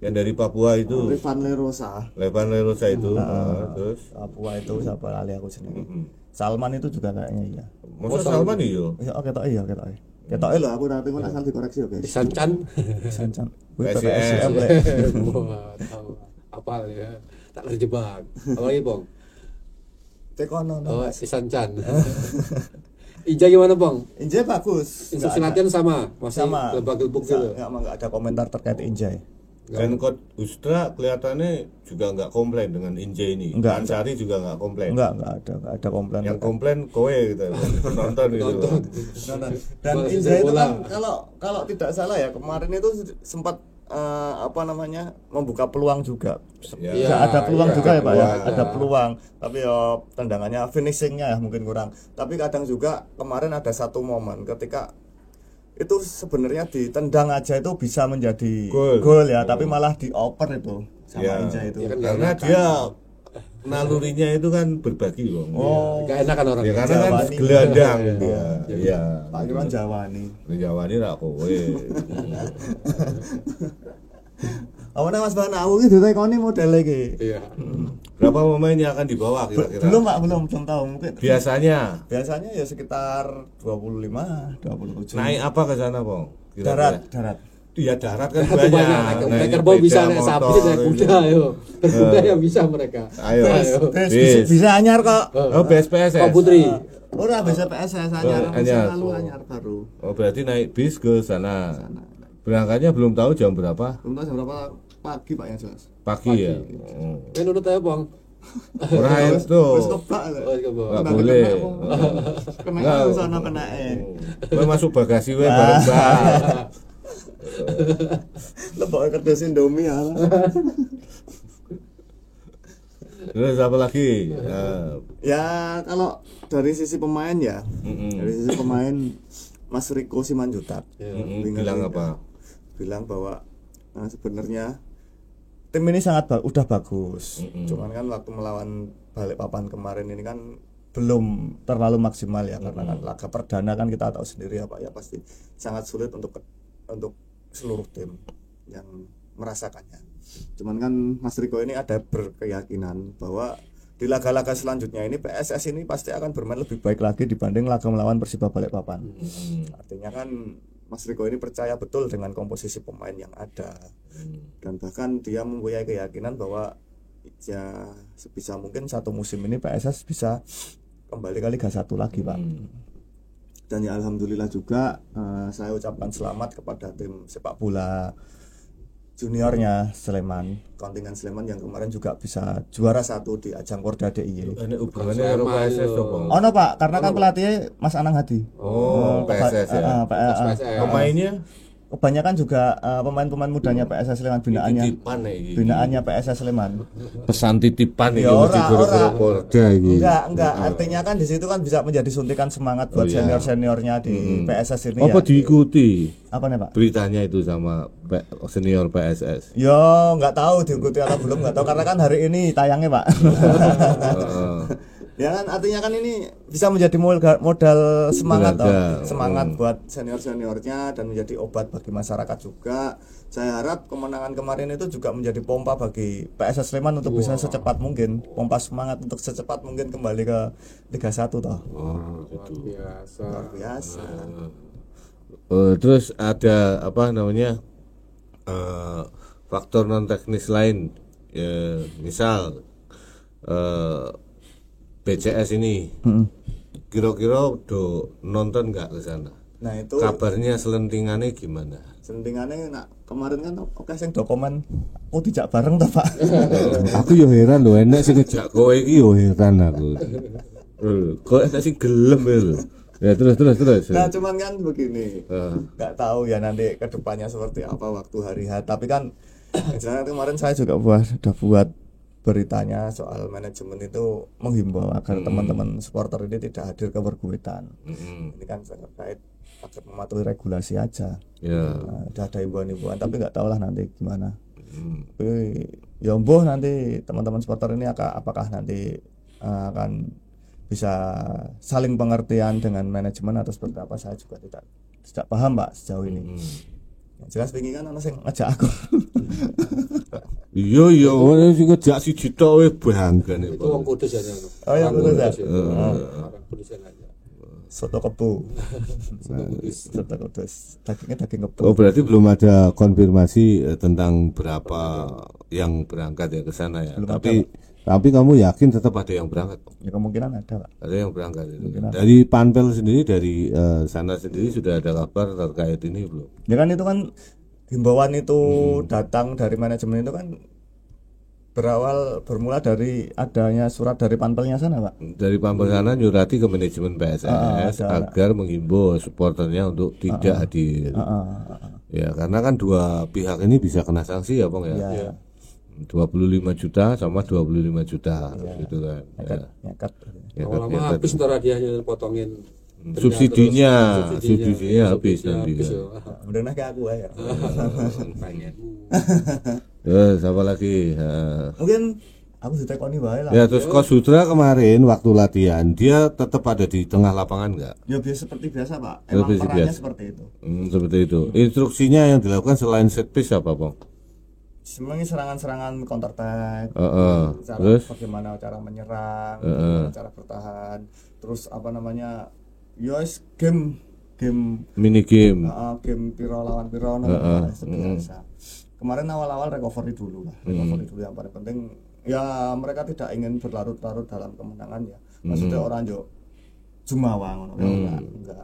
Yang dari Papua itu Levan Lerosa itu terus Papua itu siapa lali aku sendiri. Salman itu juga kayaknya iya. Masa Salman iyo? Ya oke tok iya. Ketok lho aku nanti kok asal dikoreksi oke. Sancan. PSM. Tahu apa ya? Tak terjebak. Apa lagi, Bang? Tekono. Oh, Sancan. Ija gimana, Bang? Injai bagus. Instruksi latihan sama, masih sama. gelebak-gelebuk gitu. Enggak ada komentar terkait Injai. Dan Coach Ustra kelihatannya juga nggak komplain dengan Injai ini. Ansari juga nggak komplain. Enggak ada komplain. Yang komplain kowe gitu, penonton gitu. Dan Injai itu kan kalau tidak salah ya kemarin itu sempat membuka peluang juga. Ya, ada peluang juga ya Pak ya. Ada peluang, tapi tendangannya finishingnya ya mungkin kurang. Tapi kadang juga kemarin ada satu momen ketika itu sebenarnya ditendang aja itu bisa menjadi gol ya, tapi malah dioper itu sama Injai itu. Ya kan, karena dia nalurinya itu kan berbagi Bang. Gak enak kan orang. Ya karena kan gelandang dia. Iya. Pak Irwan Jawani. Jawani ra kowe. Awalnya Mas Bana aku gitu tekoni model lagi. Iya. Berapa pemain yang akan dibawa kira-kira? Belum Pak, belum tahu mungkin. Biasanya ya sekitar 25, 27. Naik apa ke sana, Bang? Darat. Iya darat kan Banyak. banyak. Naik kerbau bisa, naik sapi, naik kuda, ayo. Berkuda ya bisa mereka. Ayo. Bisa anyar kok. Oh, BSPS. Kok Putri. Ora bisa PSS anyar, anyar. lalu anyar baru. Oh, berarti naik bis ke sana. Berangkatnya belum tahu jam berapa? Belum tahu jam berapa pagi Pak yang jelas. Pagi ya. Kan udah tahu, Bang. Ora itu. Wis kebak. Oh, coba. Enggak boleh. Kena sana kena. Kowe masuk bagasi wae bareng Mbak. Lebok kertas Indomie ya. Terus apa lagi? Ya kalau dari sisi pemain ya, dari sisi pemain Mas Riko Simanjuntak Bilang apa? Bilang bahwa sebenarnya tim ini sangat udah bagus. Cuman kan waktu melawan Balikpapan kemarin ini kan belum terlalu maksimal ya karena kan laga perdana kan kita tahu sendiri apa ya pasti sangat sulit untuk seluruh tim yang merasakannya. Cuman kan Mas Riko ini ada berkeyakinan bahwa di laga-laga selanjutnya ini PSS ini pasti akan bermain lebih baik lagi dibanding laga melawan Persiba Balikpapan. Artinya kan Mas Riko ini percaya betul dengan komposisi pemain yang ada. Dan bahkan dia mempunyai keyakinan bahwa ya sebisa mungkin satu musim ini PSS bisa kembali ke Liga 1 lagi, Pak. Dan ya alhamdulillah juga saya ucapkan selamat kepada tim sepak bola juniornya Sleman, kontingen Sleman yang kemarin juga bisa juara 1 di ajang Porda DIY. Ini hubungannya karo PSS to, Bang? Oh no Pak, karena kan pelatihnya Mas Anang Hadi. Oh, PSS ya. Pemainnya kebanyakan juga pemain-pemain mudanya PSS Sleman binaannya PSS Sleman. Pesan titipan iki Ya, mesti ora. gara-gara Porda iki. Enggak, artinya kan di situ kan bisa menjadi suntikan semangat buat senior-seniornya di PSS ini Apa ya. diikuti Apa nih Pak? beritanya itu sama senior PSS? Yo, nggak tahu diikuti atau belum, nggak tahu karena kan hari ini tayangnya Pak. Ya kan artinya kan ini bisa menjadi modal semangat semangat buat senior-seniornya dan menjadi obat bagi masyarakat juga. Saya harap kemenangan kemarin itu juga menjadi pompa bagi PSS Sleman untuk bisa secepat mungkin, pompa semangat untuk secepat mungkin kembali ke Liga 1 toh. Gitu. Luar biasa. Terus ada apa namanya faktor non teknis lain, ya, misal BCS ini kira-kira do nonton nggak ke sana? Nah itu Kabarnya selentingannya gimana? sentingannya nak kemarin kan oke sing dokumen dijak bareng toh Pak. Aku yo heran loh, enak sih ngejak kowe iki yo heran aku. Kok enak sih gelem lho. Ya terus. Nah cuman kan begini, nggak tahu ya nanti kedepannya seperti apa waktu hari H. Tapi kan misalnya kemarin saya juga sudah buat beritanya soal manajemen itu menghimbau agar teman-teman supporter ini tidak hadir ke perguruan. Ini kan terkait agar mematuhi regulasi aja. Udah ada himbauan-himbauan, tapi nggak tahu lah nanti gimana. Ya mbuh nanti teman-teman supporter ini apakah nanti akan bisa saling pengertian dengan manajemen atau seperti apa, saya juga tidak paham Pak sejauh ini. Jelas pengen kan ana sing ngajak aku. Iya, ora sing ngejak siji tok wae banggane. Itu wong Kudus ya. Oh ya betul ya. Orang Kudus aja. Soto kebu. Soto kudus. Dagingnya daging kebu. Oh, berarti belum ada konfirmasi tentang berapa yang berangkat ya ke sana ya. Belum Tapi kamu yakin tetap ada yang berangkat? Ya kemungkinan ada Pak. Ada yang berangkat itu. Dari Panpel sendiri, dari sana sendiri sudah ada kabar terkait ini belum? Ya kan itu kan himbauan itu datang dari manajemen itu kan bermula dari adanya surat dari Panpelnya sana Pak. Dari Panpel sana nyurati ke manajemen PSS agar menghimbau supporternya untuk tidak hadir. Ya karena kan dua pihak ini bisa kena sanksi ya Bang ya. 25 juta sama 25 juta gitu kan. Nyakat. Lama habis ntar hadiahnya potongin subsidinya habis nanti. Udah ke aku ya. Terus apa lagi? Mungkin aku ditekoni wae lah. Ya terus Coach Sutra kemarin waktu latihan dia tetap ada di tengah lapangan nggak? Ya biasa seperti biasa Pak. Emang perannya seperti itu. Seperti itu. Instruksinya yang dilakukan selain set piece apa Bang? Semuanya serangan-serangan counter attack. Terus bagaimana cara menyerang, bagaimana cara bertahan. Terus apa namanya? Game game mini game. Game piro lawan piro biasa. Kemarin awal-awal recovery dulu lah. Recovery dulu yang paling penting. Ya mereka tidak ingin berlarut-larut dalam kemenangan ya. Maksudnya orang jo jumawa ngono enggak.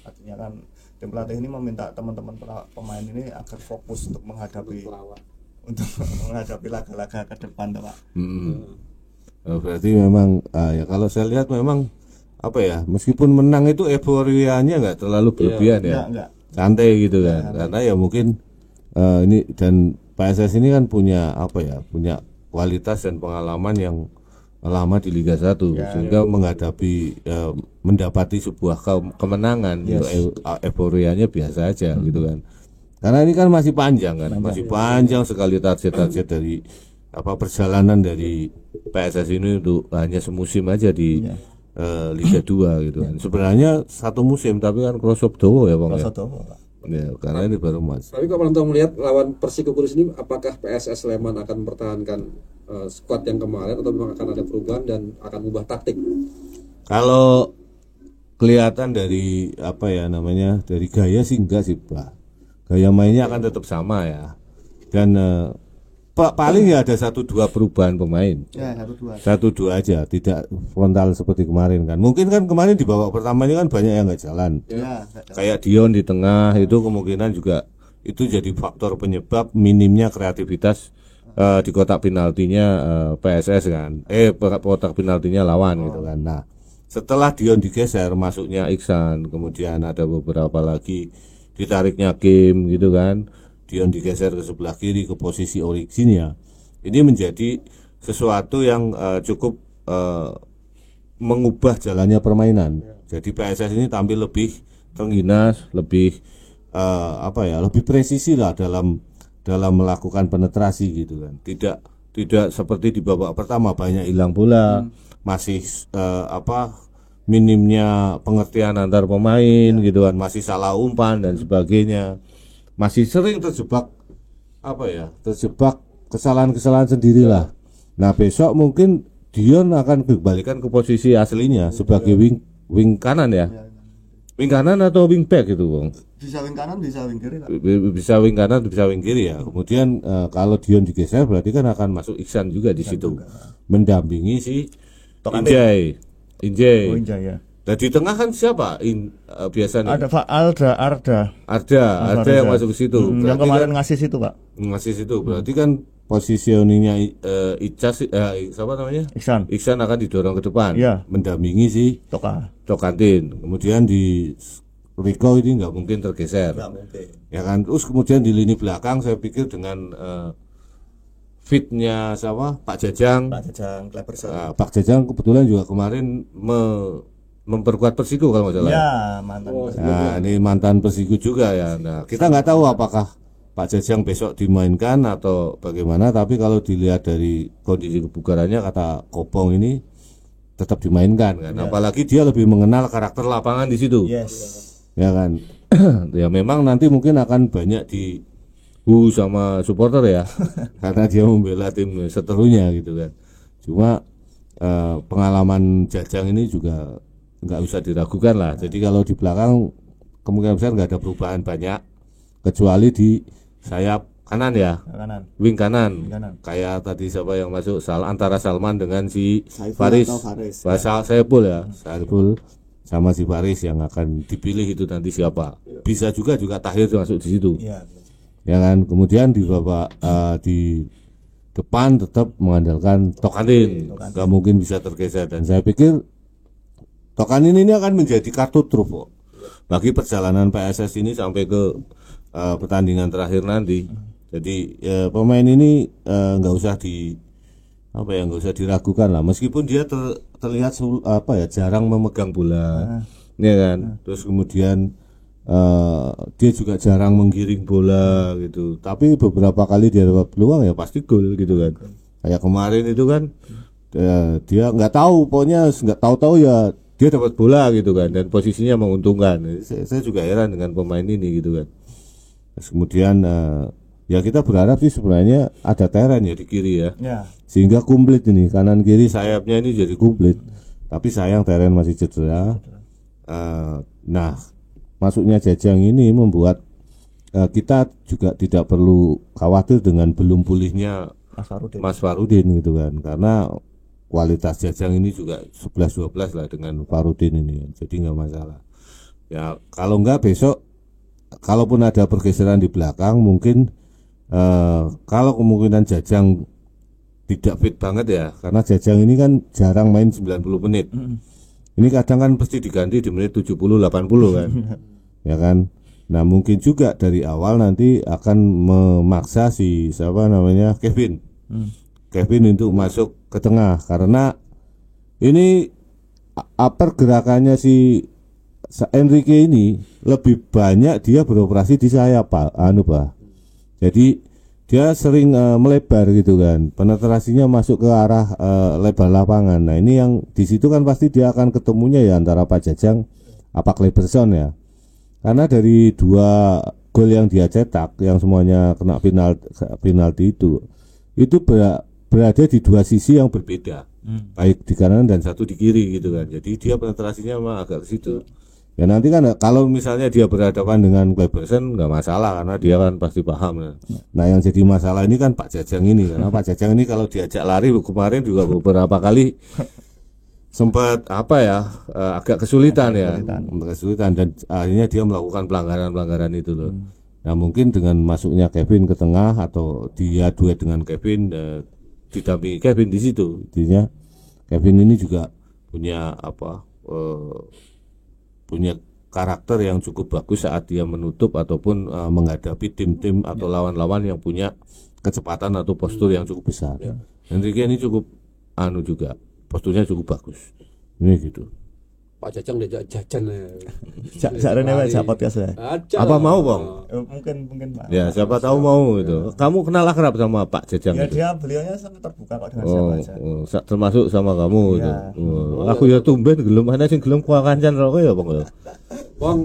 Artinya kan tim pelatih ini meminta teman-teman pemain ini agar fokus untuk menghadapi laga-laga ke depan, Pak. Berarti memang ya kalau saya lihat memang apa ya, meskipun menang itu euforianya nggak terlalu berlebihan ya, santai gitu kan, karena ya mungkin ini dan PSS ini kan punya apa ya, punya kualitas dan pengalaman yang lama di Liga 1 sehingga menghadapi mendapati sebuah kemenangan itu euforianya biasa aja gitu kan, karena ini kan masih panjang kan, masih panjang sekali target-target dari apa perjalanan dari PSS ini untuk hanya semusim aja di Liga 2 gitu kan. Sebenarnya satu musim tapi kan crossover dowo ya Bang ya. Ya, karena ini baru Mas. Tapi kalau Bang melihat lawan Persiko Kudus ini, apakah PSS Sleman akan mempertahankan skuad yang kemarin atau memang akan ada perubahan dan akan ubah taktik? Kalau kelihatan dari apa ya namanya, dari gaya sih enggak sih Pak. Gaya mainnya akan tetap sama ya. Dan paling ya ada 1-2 perubahan pemain. Ya, 1-2 aja, tidak frontal seperti kemarin kan. Mungkin kan kemarin di babak pertama ini kan banyak yang nggak jalan. Ya, kayak Dion di tengah itu kemungkinan juga itu jadi faktor penyebab minimnya kreativitas di kotak penaltinya PSS kan. Kotak penaltinya lawan gitu kan. Nah, setelah Dion digeser masuknya Iksan, kemudian ada beberapa lagi ditariknya Kim gitu kan. Dion digeser ke sebelah kiri ke posisi Originnya. Ini menjadi sesuatu yang cukup mengubah jalannya permainan. Jadi PSS ini tampil lebih terengginas, lebih lebih presisi lah dalam melakukan penetrasi gitu kan. Tidak seperti di babak pertama banyak hilang bola, masih minimnya pengertian antar pemain gitu kan, masih salah umpan dan sebagainya. Masih sering terjebak kesalahan-kesalahan sendirilah. Nah besok mungkin Dion akan dikembalikan ke posisi aslinya sebagai wing kanan ya, wing kanan atau wing back gitu Bang. Bisa wing kanan, bisa wing kiri lah. Bisa wing kanan, bisa wing kiri ya. Kemudian kalau Dion digeser berarti kan akan masuk Iksan juga di situ, mendampingi si Injay. Oh, Injay ya. Dan di tengah kan siapa biasanya? Ada Pak Arda yang masuk ke situ. Yang kemarin ngasih situ Pak. Ngasih situ. Berarti kan positioningnya siapa namanya? Iksan akan didorong ke depan, mendampingi si Tokantin. Kemudian di Rico ini nggak mungkin tergeser. Ya kan. Terus kemudian di lini belakang saya pikir dengan fitnya siapa? Pak Jajang kebetulan juga kemarin memperkuat Persiko kalau nggak salah. Ya, mantan Persiko. Nah, ini mantan Persiko juga ya. Nah, kita nggak tahu apakah Pak Jajang besok dimainkan atau bagaimana, tapi kalau dilihat dari kondisi kebugarannya kata Kopong ini tetap dimainkan kan. Apalagi dia lebih mengenal karakter lapangan di situ. Ya kan. Ya memang nanti mungkin akan banyak di sama supporter ya. Karena dia membela tim seterunya gitu kan. Cuma pengalaman Jajang ini juga nggak usah diragukan lah. Jadi kalau di belakang kemungkinan besar nggak ada perubahan banyak, kecuali di sayap kanan ya, wing kanan. Kayak tadi siapa yang masuk antara Salman dengan si Faris. Saiful ya, Saiful sama si Faris yang akan dipilih itu nanti siapa. Bisa juga Tahir masuk di situ. Ya kan. Kemudian di babak di depan tetap mengandalkan Tokantin, nggak mungkin bisa tergeser, dan saya pikir Tokantin ini akan menjadi kartu truf bagi perjalanan PSS ini sampai ke pertandingan terakhir nanti. Jadi pemain ini nggak usah diragukan lah, meskipun dia terlihat jarang memegang bola, ya kan. Terus kemudian dia juga jarang menggiring bola gitu, tapi beberapa kali dia dapat peluang ya pasti gol gitu kan. Kayak kemarin itu kan dia nggak tahu, pokoknya nggak tahu ya dia dapat bola gitu kan, dan posisinya menguntungkan. Saya juga heran dengan pemain ini gitu kan. Terus kemudian ya kita berharap sih sebenarnya ada Teren ya di kiri ya, sehingga komplit ini kanan kiri sayapnya ini jadi komplit. Tapi sayang Teren masih cedera. Nah masuknya Jajang ini membuat kita juga tidak perlu khawatir dengan belum pulihnya Mas Farudin gitu kan, karena kualitas Jajang ini juga 11-12 lah dengan Farudin ini kan. Jadi nggak masalah ya. Kalau nggak besok, kalaupun ada pergeseran di belakang, mungkin kalau kemungkinan Jajang tidak fit banget ya, karena Jajang ini kan jarang main 90 menit. Ini kadang kan pasti diganti di menit 70-80 kan. Ya kan. Nah, mungkin juga dari awal nanti akan memaksa si siapa namanya Kevin. Kevin untuk masuk ke tengah, karena ini pergerakannya si Enrique ini lebih banyak dia beroperasi di sayap Pak. Jadi dia sering melebar gitu kan, penetrasinya masuk ke arah lebar lapangan. Nah, ini yang di situ kan pasti dia akan ketemunya ya antara Pak Jajang apa Kleberson ya, karena dari 2 gol yang dia cetak yang semuanya kena penalti itu berada di 2 sisi yang berbeda, baik di kanan dan satu di kiri gitu kan. Jadi dia penetrasinya memang agak ke situ. Ya nanti kan kalau misalnya dia berhadapan dengan Kleberson nggak masalah, karena dia kan pasti paham. Nah, yang jadi masalah ini kan Pak Jajang ini, karena Pak Jajang ini kalau diajak lari kemarin juga beberapa kali sempat agak kesulitan dan akhirnya dia melakukan pelanggaran itu loh. Nah, mungkin dengan masuknya Kevin ke tengah atau dia duet dengan Kevin, didampingi Kevin di situ, intinya Kevin ini juga punya punya karakter yang cukup bagus saat dia menutup ataupun menghadapi tim-tim atau lawan-lawan yang punya kecepatan atau postur yang cukup besar. Enrique ini cukup juga, posturnya cukup bagus. Ini gitu. Pak Jajang diajak jajan Sakjane wae sak podcast ya. Apa mau, Bang? Mungkin Pak. Ya, siapa tahu mau gitu. Kamu kenal akrab sama Pak Jajang? Ya, beliaunya sangat terbuka kok dengan siapa aja. Termasuk sama kamu gitu. Aku ya tumben gelem ana sing gelem kancan karo ya, Bang. Bang,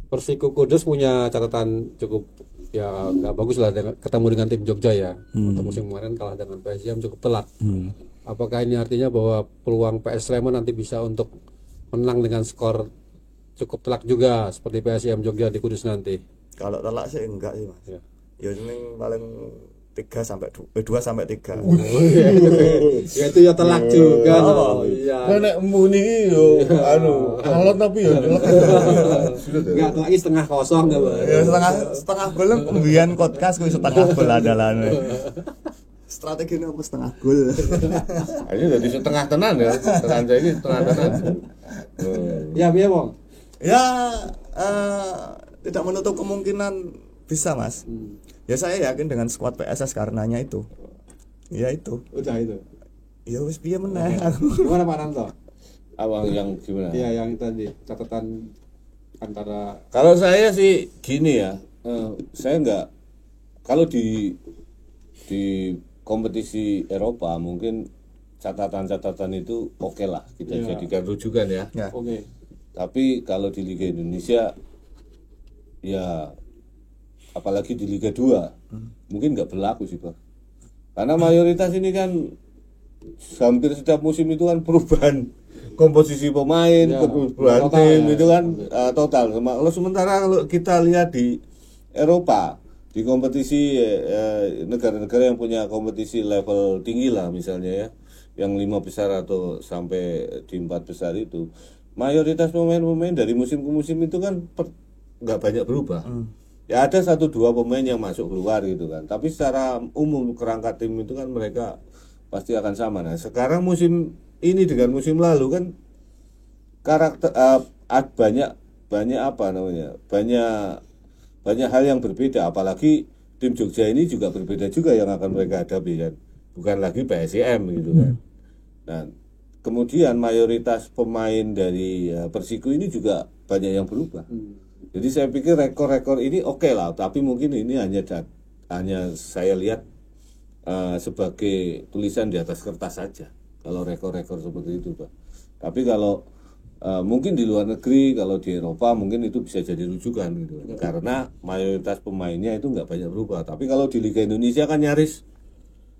Persiku Kudus punya catatan cukup ya nggak bagus lah ketemu dengan tim Jogja ya. Untuk musim kemarin kalah dengan PSIM cukup telat. Apakah ini artinya bahwa peluang PS Sleman nanti bisa untuk menang dengan skor cukup telak juga seperti PSIM Jogja di Kudus nanti? Kalau telak sih enggak sih Mas. Ya ini paling 2 sampai 3. Ya itu ya telak juga. Iya. Nek muni yo alot tapi yo. Enggak lagi setengah kosong enggak, Bang. Ya setengah gol pembian podcast kuwi setengah gol andalane. Strategi ini apa setengah gol? Ini jadi setengah tenan ya, Teranja ini setengah tenan. Ya, biar Bang. Ya, tidak menutup kemungkinan bisa Mas. Ya saya yakin dengan skuad PSS karenanya itu. Ya itu. Udah itu. Ya wis piye meneh. Gimana Pak Nanto? Awang yang gimana? Iya, yang tadi catatan antara. Kalau saya sih gini ya, saya enggak, kalau di kompetisi Eropa mungkin catatan-catatan itu oke lah kita jadikan rujukan ya. Oke. Tapi kalau di Liga Indonesia ya, apalagi di Liga 2 mungkin nggak berlaku sih Pak, karena mayoritas ini kan hampir setiap musim itu kan perubahan komposisi pemain, perubahan tim itu kan total. Kalau sementara kalau kita lihat di Eropa, di kompetisi negara-negara yang punya kompetisi level tinggi lah misalnya ya, yang 5 besar atau sampai di 4 besar itu, mayoritas pemain-pemain dari musim ke musim itu kan nggak banyak berubah. Ya ada 1-2 pemain yang masuk keluar gitu kan, tapi secara umum kerangka tim itu kan mereka pasti akan sama. Nah sekarang musim ini dengan musim lalu kan karakter banyak hal yang berbeda, apalagi tim Jogja ini juga berbeda juga yang akan mereka hadapi kan, bukan lagi PSIM gitu kan. Nah kemudian mayoritas pemain dari Persiku ini juga banyak yang berubah. Jadi saya pikir rekor-rekor ini oke lah, tapi mungkin ini hanya saya lihat sebagai tulisan di atas kertas saja kalau rekor-rekor seperti itu Pak. Tapi kalau mungkin di luar negeri, kalau di Eropa mungkin itu bisa jadi rujukan gitu, karena mayoritas pemainnya itu nggak banyak berubah. Tapi kalau di Liga Indonesia kan nyaris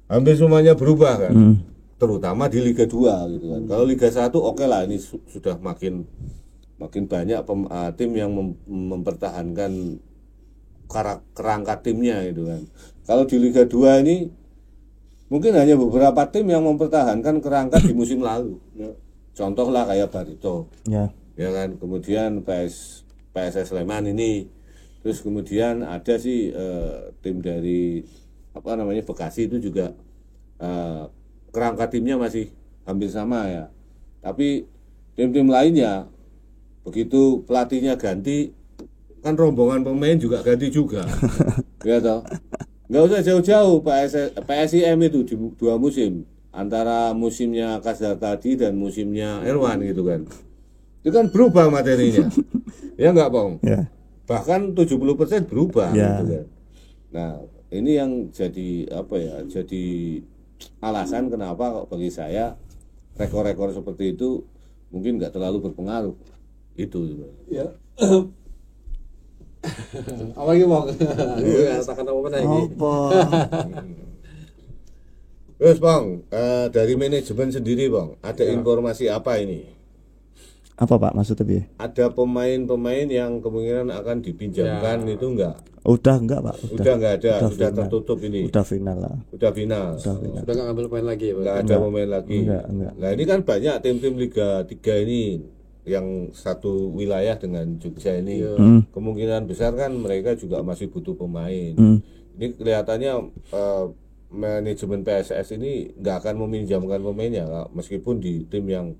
hampir semuanya berubah kan, terutama di Liga 2 gitu kan. Kalau Liga 1 oke lah, ini sudah makin makin banyak tim yang mempertahankan kerangka timnya gitu kan. Kalau di Liga 2 ini mungkin hanya beberapa tim yang mempertahankan kerangka di musim lalu. Contoh lah kayak Barito, ya kan. Kemudian PSS Sleman ini, terus kemudian ada sih tim dari Bekasi itu juga kerangka timnya masih hampir sama ya. Tapi tim-tim lainnya begitu pelatihnya ganti, kan rombongan pemain juga ganti juga. Ya toh. Nggak usah jauh-jauh, PSIM itu di 2 musim, antara musimnya Kasar tadi dan musimnya Irwan gitu kan. Itu kan berubah materinya. Ya enggak, Bang? Ya. Bahkan 70% berubah gitu kan. Nah, ini yang jadi jadi alasan kenapa bagi saya rekor-rekor seperti itu mungkin nggak terlalu berpengaruh. Itu. Ya. Apa lagi Bang? Katakan apa lagi? Terus Bang, dari manajemen sendiri Bang, ada informasi apa ini? Apa Pak maksudnya Bi? Ada pemain-pemain yang kemungkinan akan dipinjamkan itu enggak? Udah enggak Pak? Udah enggak ada, sudah tertutup ini. Udah final lah. Udah final. Sudah enggak ngambil pemain lagi ya Pak? Enggak ada pemain lagi. Enggak. Nah ini kan banyak tim-tim Liga 3 ini yang satu wilayah dengan Jogja ini, kemungkinan besar kan mereka juga masih butuh pemain. Ini kelihatannya manajemen PSS ini nggak akan meminjamkan pemainnya, meskipun di tim yang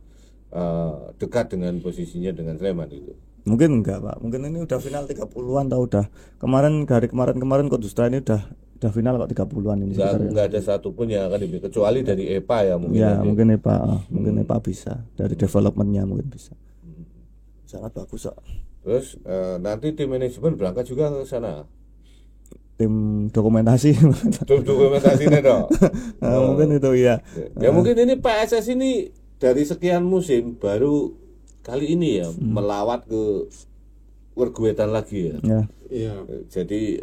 dekat dengan posisinya dengan Sleman itu. Mungkin enggak Pak, mungkin ini udah final 30-an atau udah kemarin Kodustra ini udah final kok 30-an ini. Enggak ada satupun yang akan dibeli kecuali dari EPA ya mungkin. Ya mungkin EPA bisa, dari developmentnya mungkin bisa. Sangat bagus kok. Terus nanti tim manajemen berangkat juga ke sana. Tim dokumentasi. Tim dokumentasi nih dong. Mungkin itu ya. Ya mungkin ini PSS ini dari sekian musim baru kali ini ya melawat ke Werguetan lagi ya. Iya. Jadi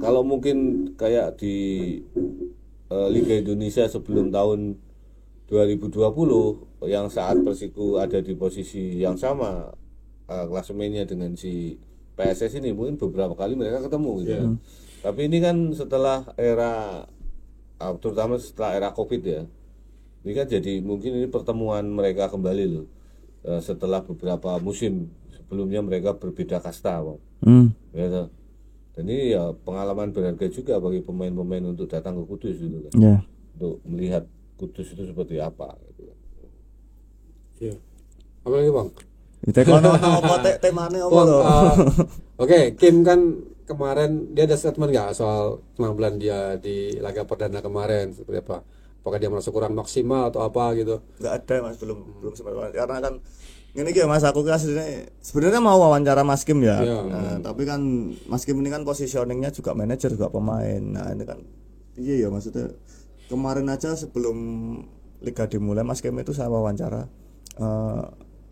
kalau mungkin kayak di Liga Indonesia sebelum tahun 2020 yang saat Persiku ada di posisi yang sama klasemennya dengan si PSS ini, mungkin beberapa kali mereka ketemu gitu. Tapi ini kan setelah era terutama setelah era Covid ya. Ini kan jadi mungkin ini pertemuan mereka kembali loh. Setelah beberapa musim sebelumnya mereka berbeda kasta, Bang. Ya, dan ini ya pengalaman berharga juga bagi pemain-pemain untuk datang ke Kudus gitu kan. Untuk melihat Kudus itu seperti apa gitu. Iya. Apa lagi Bang? Temane apa lho? Oke, Kim kan kemarin dia ada statement nggak soal penampilan dia di laga perdana kemarin seperti apa? Apakah dia merasa kurang maksimal atau apa gitu? Nggak ada Mas, belum sempat, karena kan ini ya Mas, aku kasih sebenarnya mau wawancara Mas Kim ya. Nah, tapi kan Mas Kim ini kan positioningnya juga manajer juga pemain. Nah ini kan iya ya, maksudnya kemarin aja sebelum Liga dimulai Mas Kim itu saya wawancara,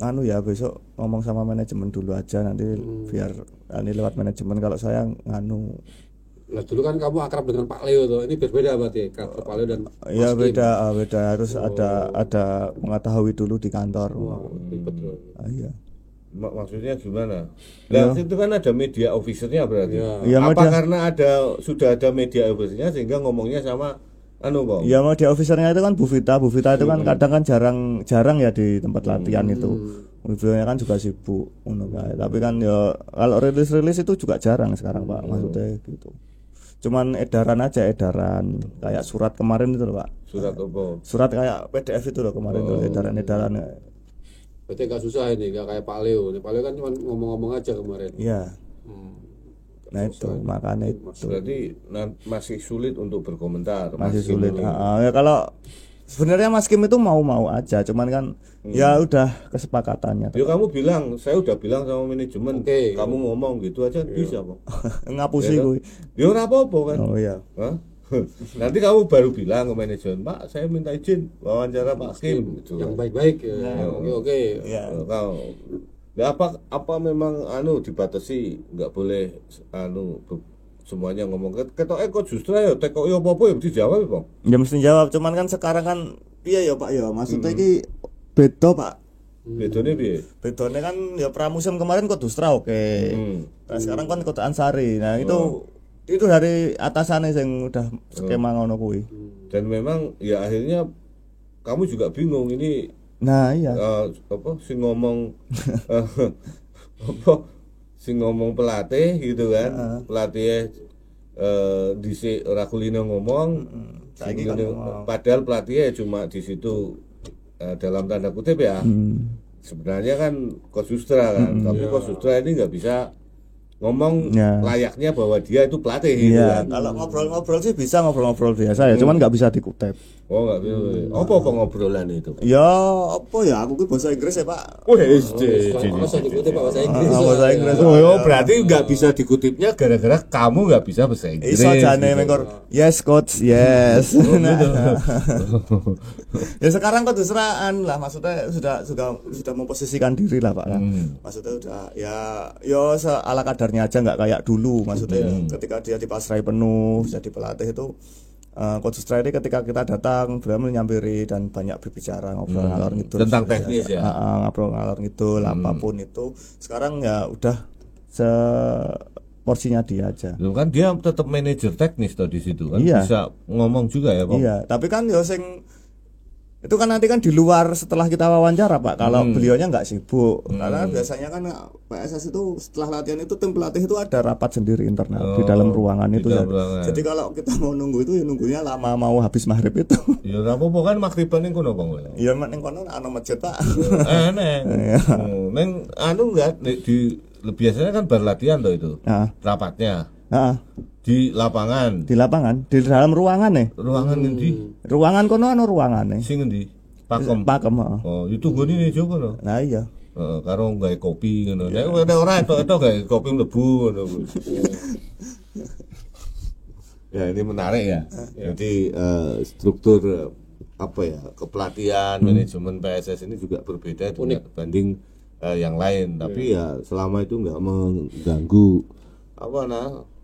ya besok ngomong sama manajemen dulu aja, nanti biar ini lewat manajemen, kalau saya Lah dulu kan kamu akrab dengan Pak Leo tuh. Ini berbeda berarti karakter Pak Leo dan ya beda harus ada mengetahui dulu di kantor. Betul. Iya. Maksudnya gimana? Nah, itu kan ada media officernya berarti. Ya, apa karena sudah ada media officernya sehingga ngomongnya sama Bang? Ya media officernya itu kan Bu Vita itu kan kadang kan jarang ya di tempat latihan itu. Beliaunya kan juga sibuk tapi kan ya kalau rilis itu juga jarang sekarang Pak, maksudnya gitu. Cuman edaran kayak surat kemarin itu loh Pak. Surat apa? Surat kayak PDF itu loh kemarin tuh, edaran. Berarti gak susah ini, gak kayak Pak Leo. Pak Leo kan cuma ngomong-ngomong aja kemarin. Iya. Nah itu makanya itu. Berarti masih sulit untuk berkomentar. Masih sulit. Ya kalau sebenarnya Mas Kim itu mau aja, cuman kan ya udah kesepakatannya. Ya kamu bilang, saya udah bilang sama manajemen, kamu ngomong gitu aja bisa kok. Ngapusi gue. Ya ora apa-apa kan. Oh iya. Nanti kamu baru bilang ke manajemen, Pak, saya minta izin wawancara Pak Kim gitu. Yang baik-baik ya. Oke. Ya. Ya apa memang dibatasi, nggak boleh semuanya ngomong ketoke kok justru ya teko yo apa-apa ya mesti jawab Bang. Ya mesti jawab, cuman kan sekarang kan iya ya Pak ya, maksudnya iki beda Pak. Bedone piye? Bedone kan ya pramusim kemarin Kodustra oke. Nah, sekarang kan Kota Ansari. Nah, itu dari atasannya yang udah skema ngono kuwi. Dan memang ya akhirnya kamu juga bingung ini. Nah, iya. Apa sing ngomong apa sing ngomong pelatih gitu kan. Pelatih dhisik ora kulino ngomong. Saiki kan ngomong. Padahal pelatihnya cuma di situ dalam tanda kutip ya. Sebenarnya kan Kodustra kan, tapi Kodustra ini nggak bisa ngomong layaknya bahwa dia itu pelatih gitu kan. Kalau ngobrol-ngobrol sih bisa ngobrol-ngobrol biasa ya, cuman nggak bisa dikutip. Oh nggak bisa. Apa ngobrolan itu? Ya apa ya, aku bahasa Inggris ya Pak. Masa dikutip bahasa Inggris. Bahasa Inggris. Berarti nggak bisa dikutipnya gara-gara kamu nggak bisa bahasa Inggris. Iso jane mengkor. Yes coach, yes. Ya sekarang Kodusraan lah, maksudnya sudah memposisikan diri lah Pak. Maksudnya udah ya ala kadarnya aja, nggak kayak dulu. Maksudnya ketika dia dipasrai penuh jadi pelatih itu Kodustra ini ketika kita datang beliau menyampiri dan banyak berbicara ngobrol ngalor ngidul tentang teknis ya. Ngobrol ngalor ngidul apapun itu. Sekarang ya udah porsinya dia aja. Loh kan dia tetap manajer teknis tuh di situ kan, bisa ngomong juga ya Pak. Iya, tapi kan ya sing itu kan nanti kan di luar setelah kita wawancara Pak, kalau beliaunya nggak sibuk. Karena biasanya kan PSS itu setelah latihan itu tim pelatih itu ada rapat sendiri internal di dalam ruangan itu. Jadi kalau kita mau nunggu itu ya nunggunya lama, mau habis maghrib itu. Ya ora apa-apa kan maghriban ning kono Bang. Iya ning kono ana masjid Pak. Neng. Neng anu enggak biasanya kan bar latihan tuh itu. Rapatnya. Di lapangan. Di lapangan, di dalam ruangan nih. Ruangan ngendi? Ruangan kono ana ruangane. Sing ngendi? Pakem. Heeh. Oh, itu gone ning jowo no. Nah iya. Karo gawe kopi ngono. Nek ora etok-etok gawe kopi mlebu ngono. Ya ini menarik ya. Jadi struktur apa ya, kepelatihan, manajemen PSS ini juga berbeda dibanding yang lain. Tapi ya selama itu enggak mengganggu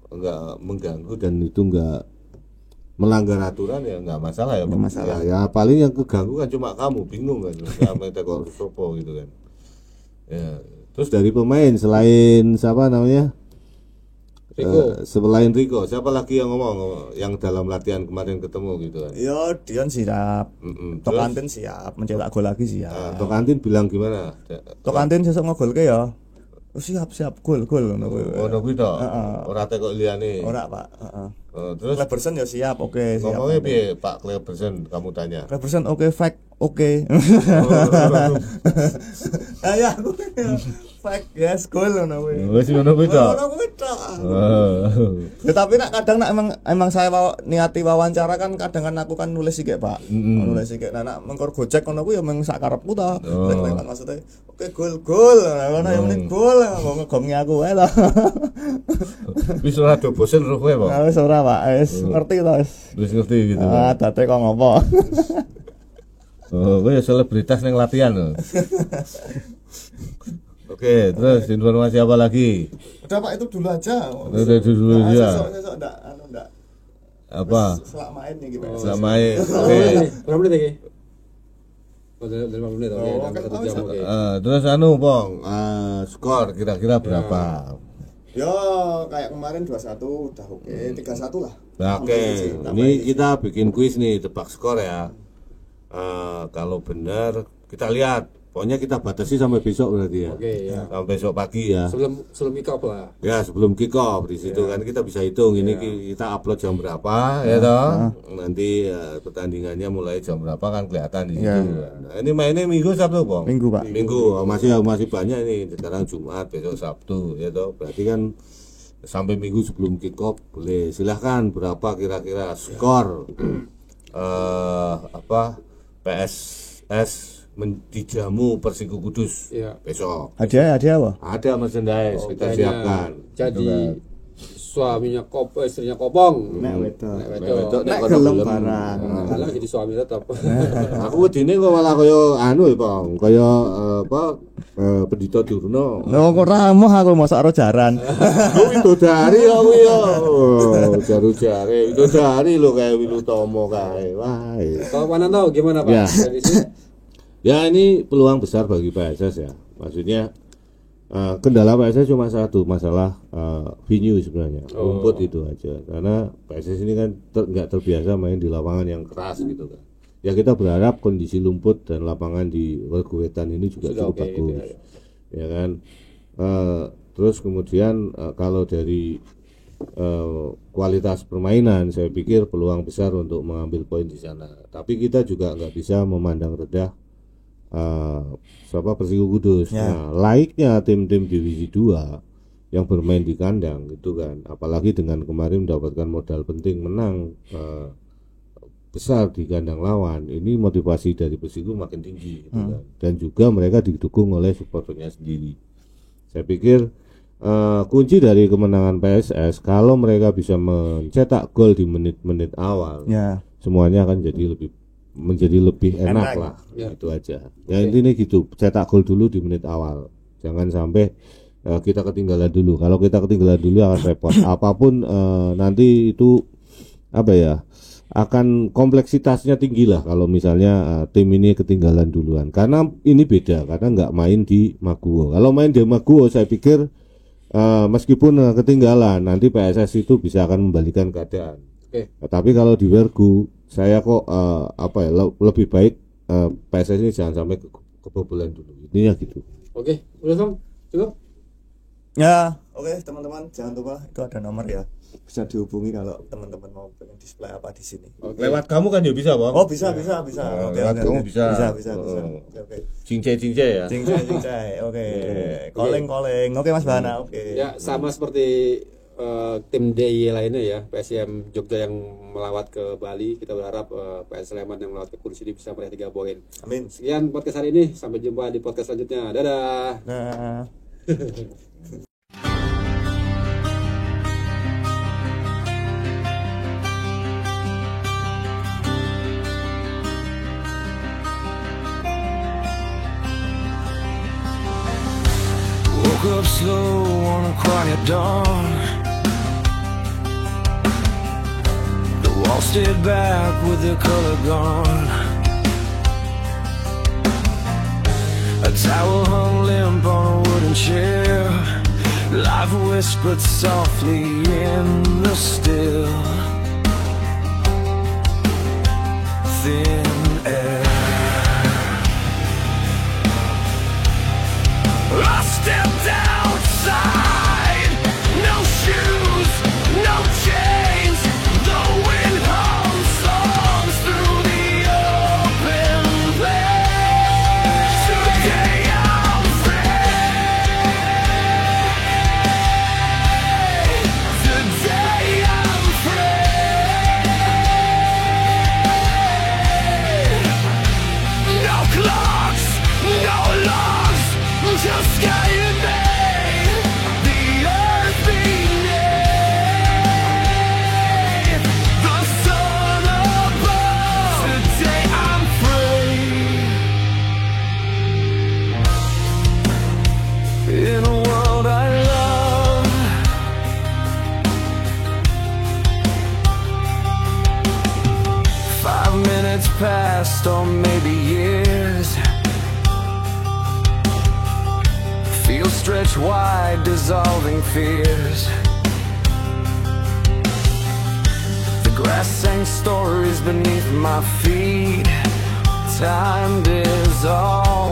enggak mengganggu dan itu enggak melanggar aturan ya enggak masalah ya. Enggak masalah. Ya paling yang keganggu kan cuma kamu, bingung kan sama tekor sopo gitu kan. Ya, terus dari pemain selain siapa namanya? Riko. Selain Riko, siapa lagi yang ngomong yang dalam latihan kemarin ketemu gitu kan? Ya Dion siap. Tokantin siap, mencetak gol lagi siap. Tokantin bilang gimana? Tokantin sesuk ngegolke ya. Siap gol ngono kuwi. Ono kuwi to. Ora tekok liyane. Ora, Pak. Terus Cleberson ya siap, oke, siap. ngomongnya piye Pak Cleberson, kamu tanya. Cleberson oke, fact oke. Ya aku fact yes gol ngono kuwi. Wis ngono kuwi to. Ngono kuwi to. Ya tapi nak kadang nak emang saya niati wawancara kan kadang kan aku kan nulis sithik Pak. Nulis sithik. Nah nak mengkor gojek ngono kuwi ya mung sak karepku to. Maksudnya oke gol. Ngono ya mending gol ngegongi aku wae to. Wis ora do bosen roh kowe, Pak. Wis ora Pak, wis ngerti to wis. Wis ngerti gitu. Date kok ngopo. Oh, kowe selebritas ning latihan lho. Oke, terus informasi apa lagi? Udah Pak, itu dulu aja. Udah dulu aja. Sesuk enggak. Apa? Selak main nih gitu. Selak main. Oke. Berapa menit lagi? Dari 5 menit, oke, tambah 1 jam, oke. Terus Bang, skor kira-kira berapa? Ya, kayak kemarin 2-1 udah oke, 3-1 lah. Oke, ini kita bikin kuis nih, tebak skor ya. Kalau benar kita lihat, pokoknya kita batasi sampai besok berarti ya. Oke, ya. Sampai besok pagi ya. Sebelum kick off lah. Ya, sebelum kick off di situ kan kita bisa hitung ini kita upload jam berapa ya toh. Nanti pertandingannya mulai jam berapa kan kelihatan di situ. Nah, ini mainnya Minggu Sabtu, Bang. Minggu, Pak. Minggu masih banyak ini. Sekarang Jumat, besok Sabtu ya toh. Berarti kan sampai Minggu sebelum kick off boleh. Silahkan berapa kira-kira skor PSS dijamu Persiku Kudus besok. Hadiah apa? Ada merchandise kita siapkan. Jadi suaminya istrinya Kopong. Nek wedok. Nek gelem barang. Malah jadi suami tetap. Aku wedine kok malah kaya anu ya, Bang. Kaya Pendito Durna. Lho kok ramoh aku masak karo jaran. Widodari aku ya. Jaru-jare widodari lho kayak Wilutomo kae. Wah. Kalau Pananto gimana Pak? Ya. Ya ini peluang besar bagi PSS ya. Maksudnya kendala PSS cuma satu, masalah venue sebenarnya, rumput itu aja. Karena PSS ini kan nggak terbiasa main di lapangan yang keras gitu kan. Ya kita berharap kondisi rumput dan lapangan di Wetan ini juga cukup bagus, ya kan. Terus kemudian kalau dari kualitas permainan, saya pikir peluang besar untuk mengambil poin di sana. Tapi kita juga nggak bisa memandang rendah Persiku Kudus. Nah, laiknya tim-tim divisi 2 yang bermain di kandang gitu kan, apalagi dengan kemarin mendapatkan modal penting menang besar di kandang lawan, ini motivasi dari Persiku makin tinggi gitu kan. Dan juga mereka didukung oleh supporternya sendiri. Saya pikir kunci dari kemenangan PSS kalau mereka bisa mencetak gol di menit-menit awal, semuanya akan menjadi lebih enak lah, itu aja. Yang intinya gitu, cetak gol dulu di menit awal, jangan sampai kita ketinggalan dulu. Kalau kita ketinggalan dulu akan repot. Apapun nanti itu akan kompleksitasnya tinggi lah kalau misalnya tim ini ketinggalan duluan. Karena ini beda, karena nggak main di Maguwo. Kalau main di Maguwo, saya pikir meskipun ketinggalan, nanti PSS itu bisa akan membalikan keadaan. Tapi kalau di Wergu, saya kok lebih baik PSS ini jangan sampai kebobolan dulu. Intinya gitu. Oke, udah Tom, cukup. Ya, oke teman-teman, jangan lupa itu ada nomor ya, bisa dihubungi kalau teman-teman mau pengen display apa di sini. Lewat kamu kan ya bisa, Bang. Oh bisa. Lewat kamu bisa. Oke. Cincai ya. Cincai. Oke. Calling. Oke Mas Bahana. Oke. Ya sama seperti tim DIY lainnya ya, PSM Jogja yang melawat ke Bali, kita berharap PS Sleman yang melawat ke Kursi bisa meraih 3 poin. Amin. Sekian podcast hari ini, sampai jumpa di podcast selanjutnya. Dadah. Nah. Woke up slow on a quiet dawn. The wall stayed back with the color gone. A towel hung limp on a wooden chair. Life whispered softly in the still, thin air. I stepped outside, no shoes, no chains. The wind hums songs through the open place. Today I'm free. Today I'm free. No clocks, no laws, just guiding me, the earth beneath, the sun above. Today I'm free. In a world I love, five minutes passed, or maybe years. Feel stretched wide, dissolving fears. The grass sang stories beneath my feet. Time dissolves.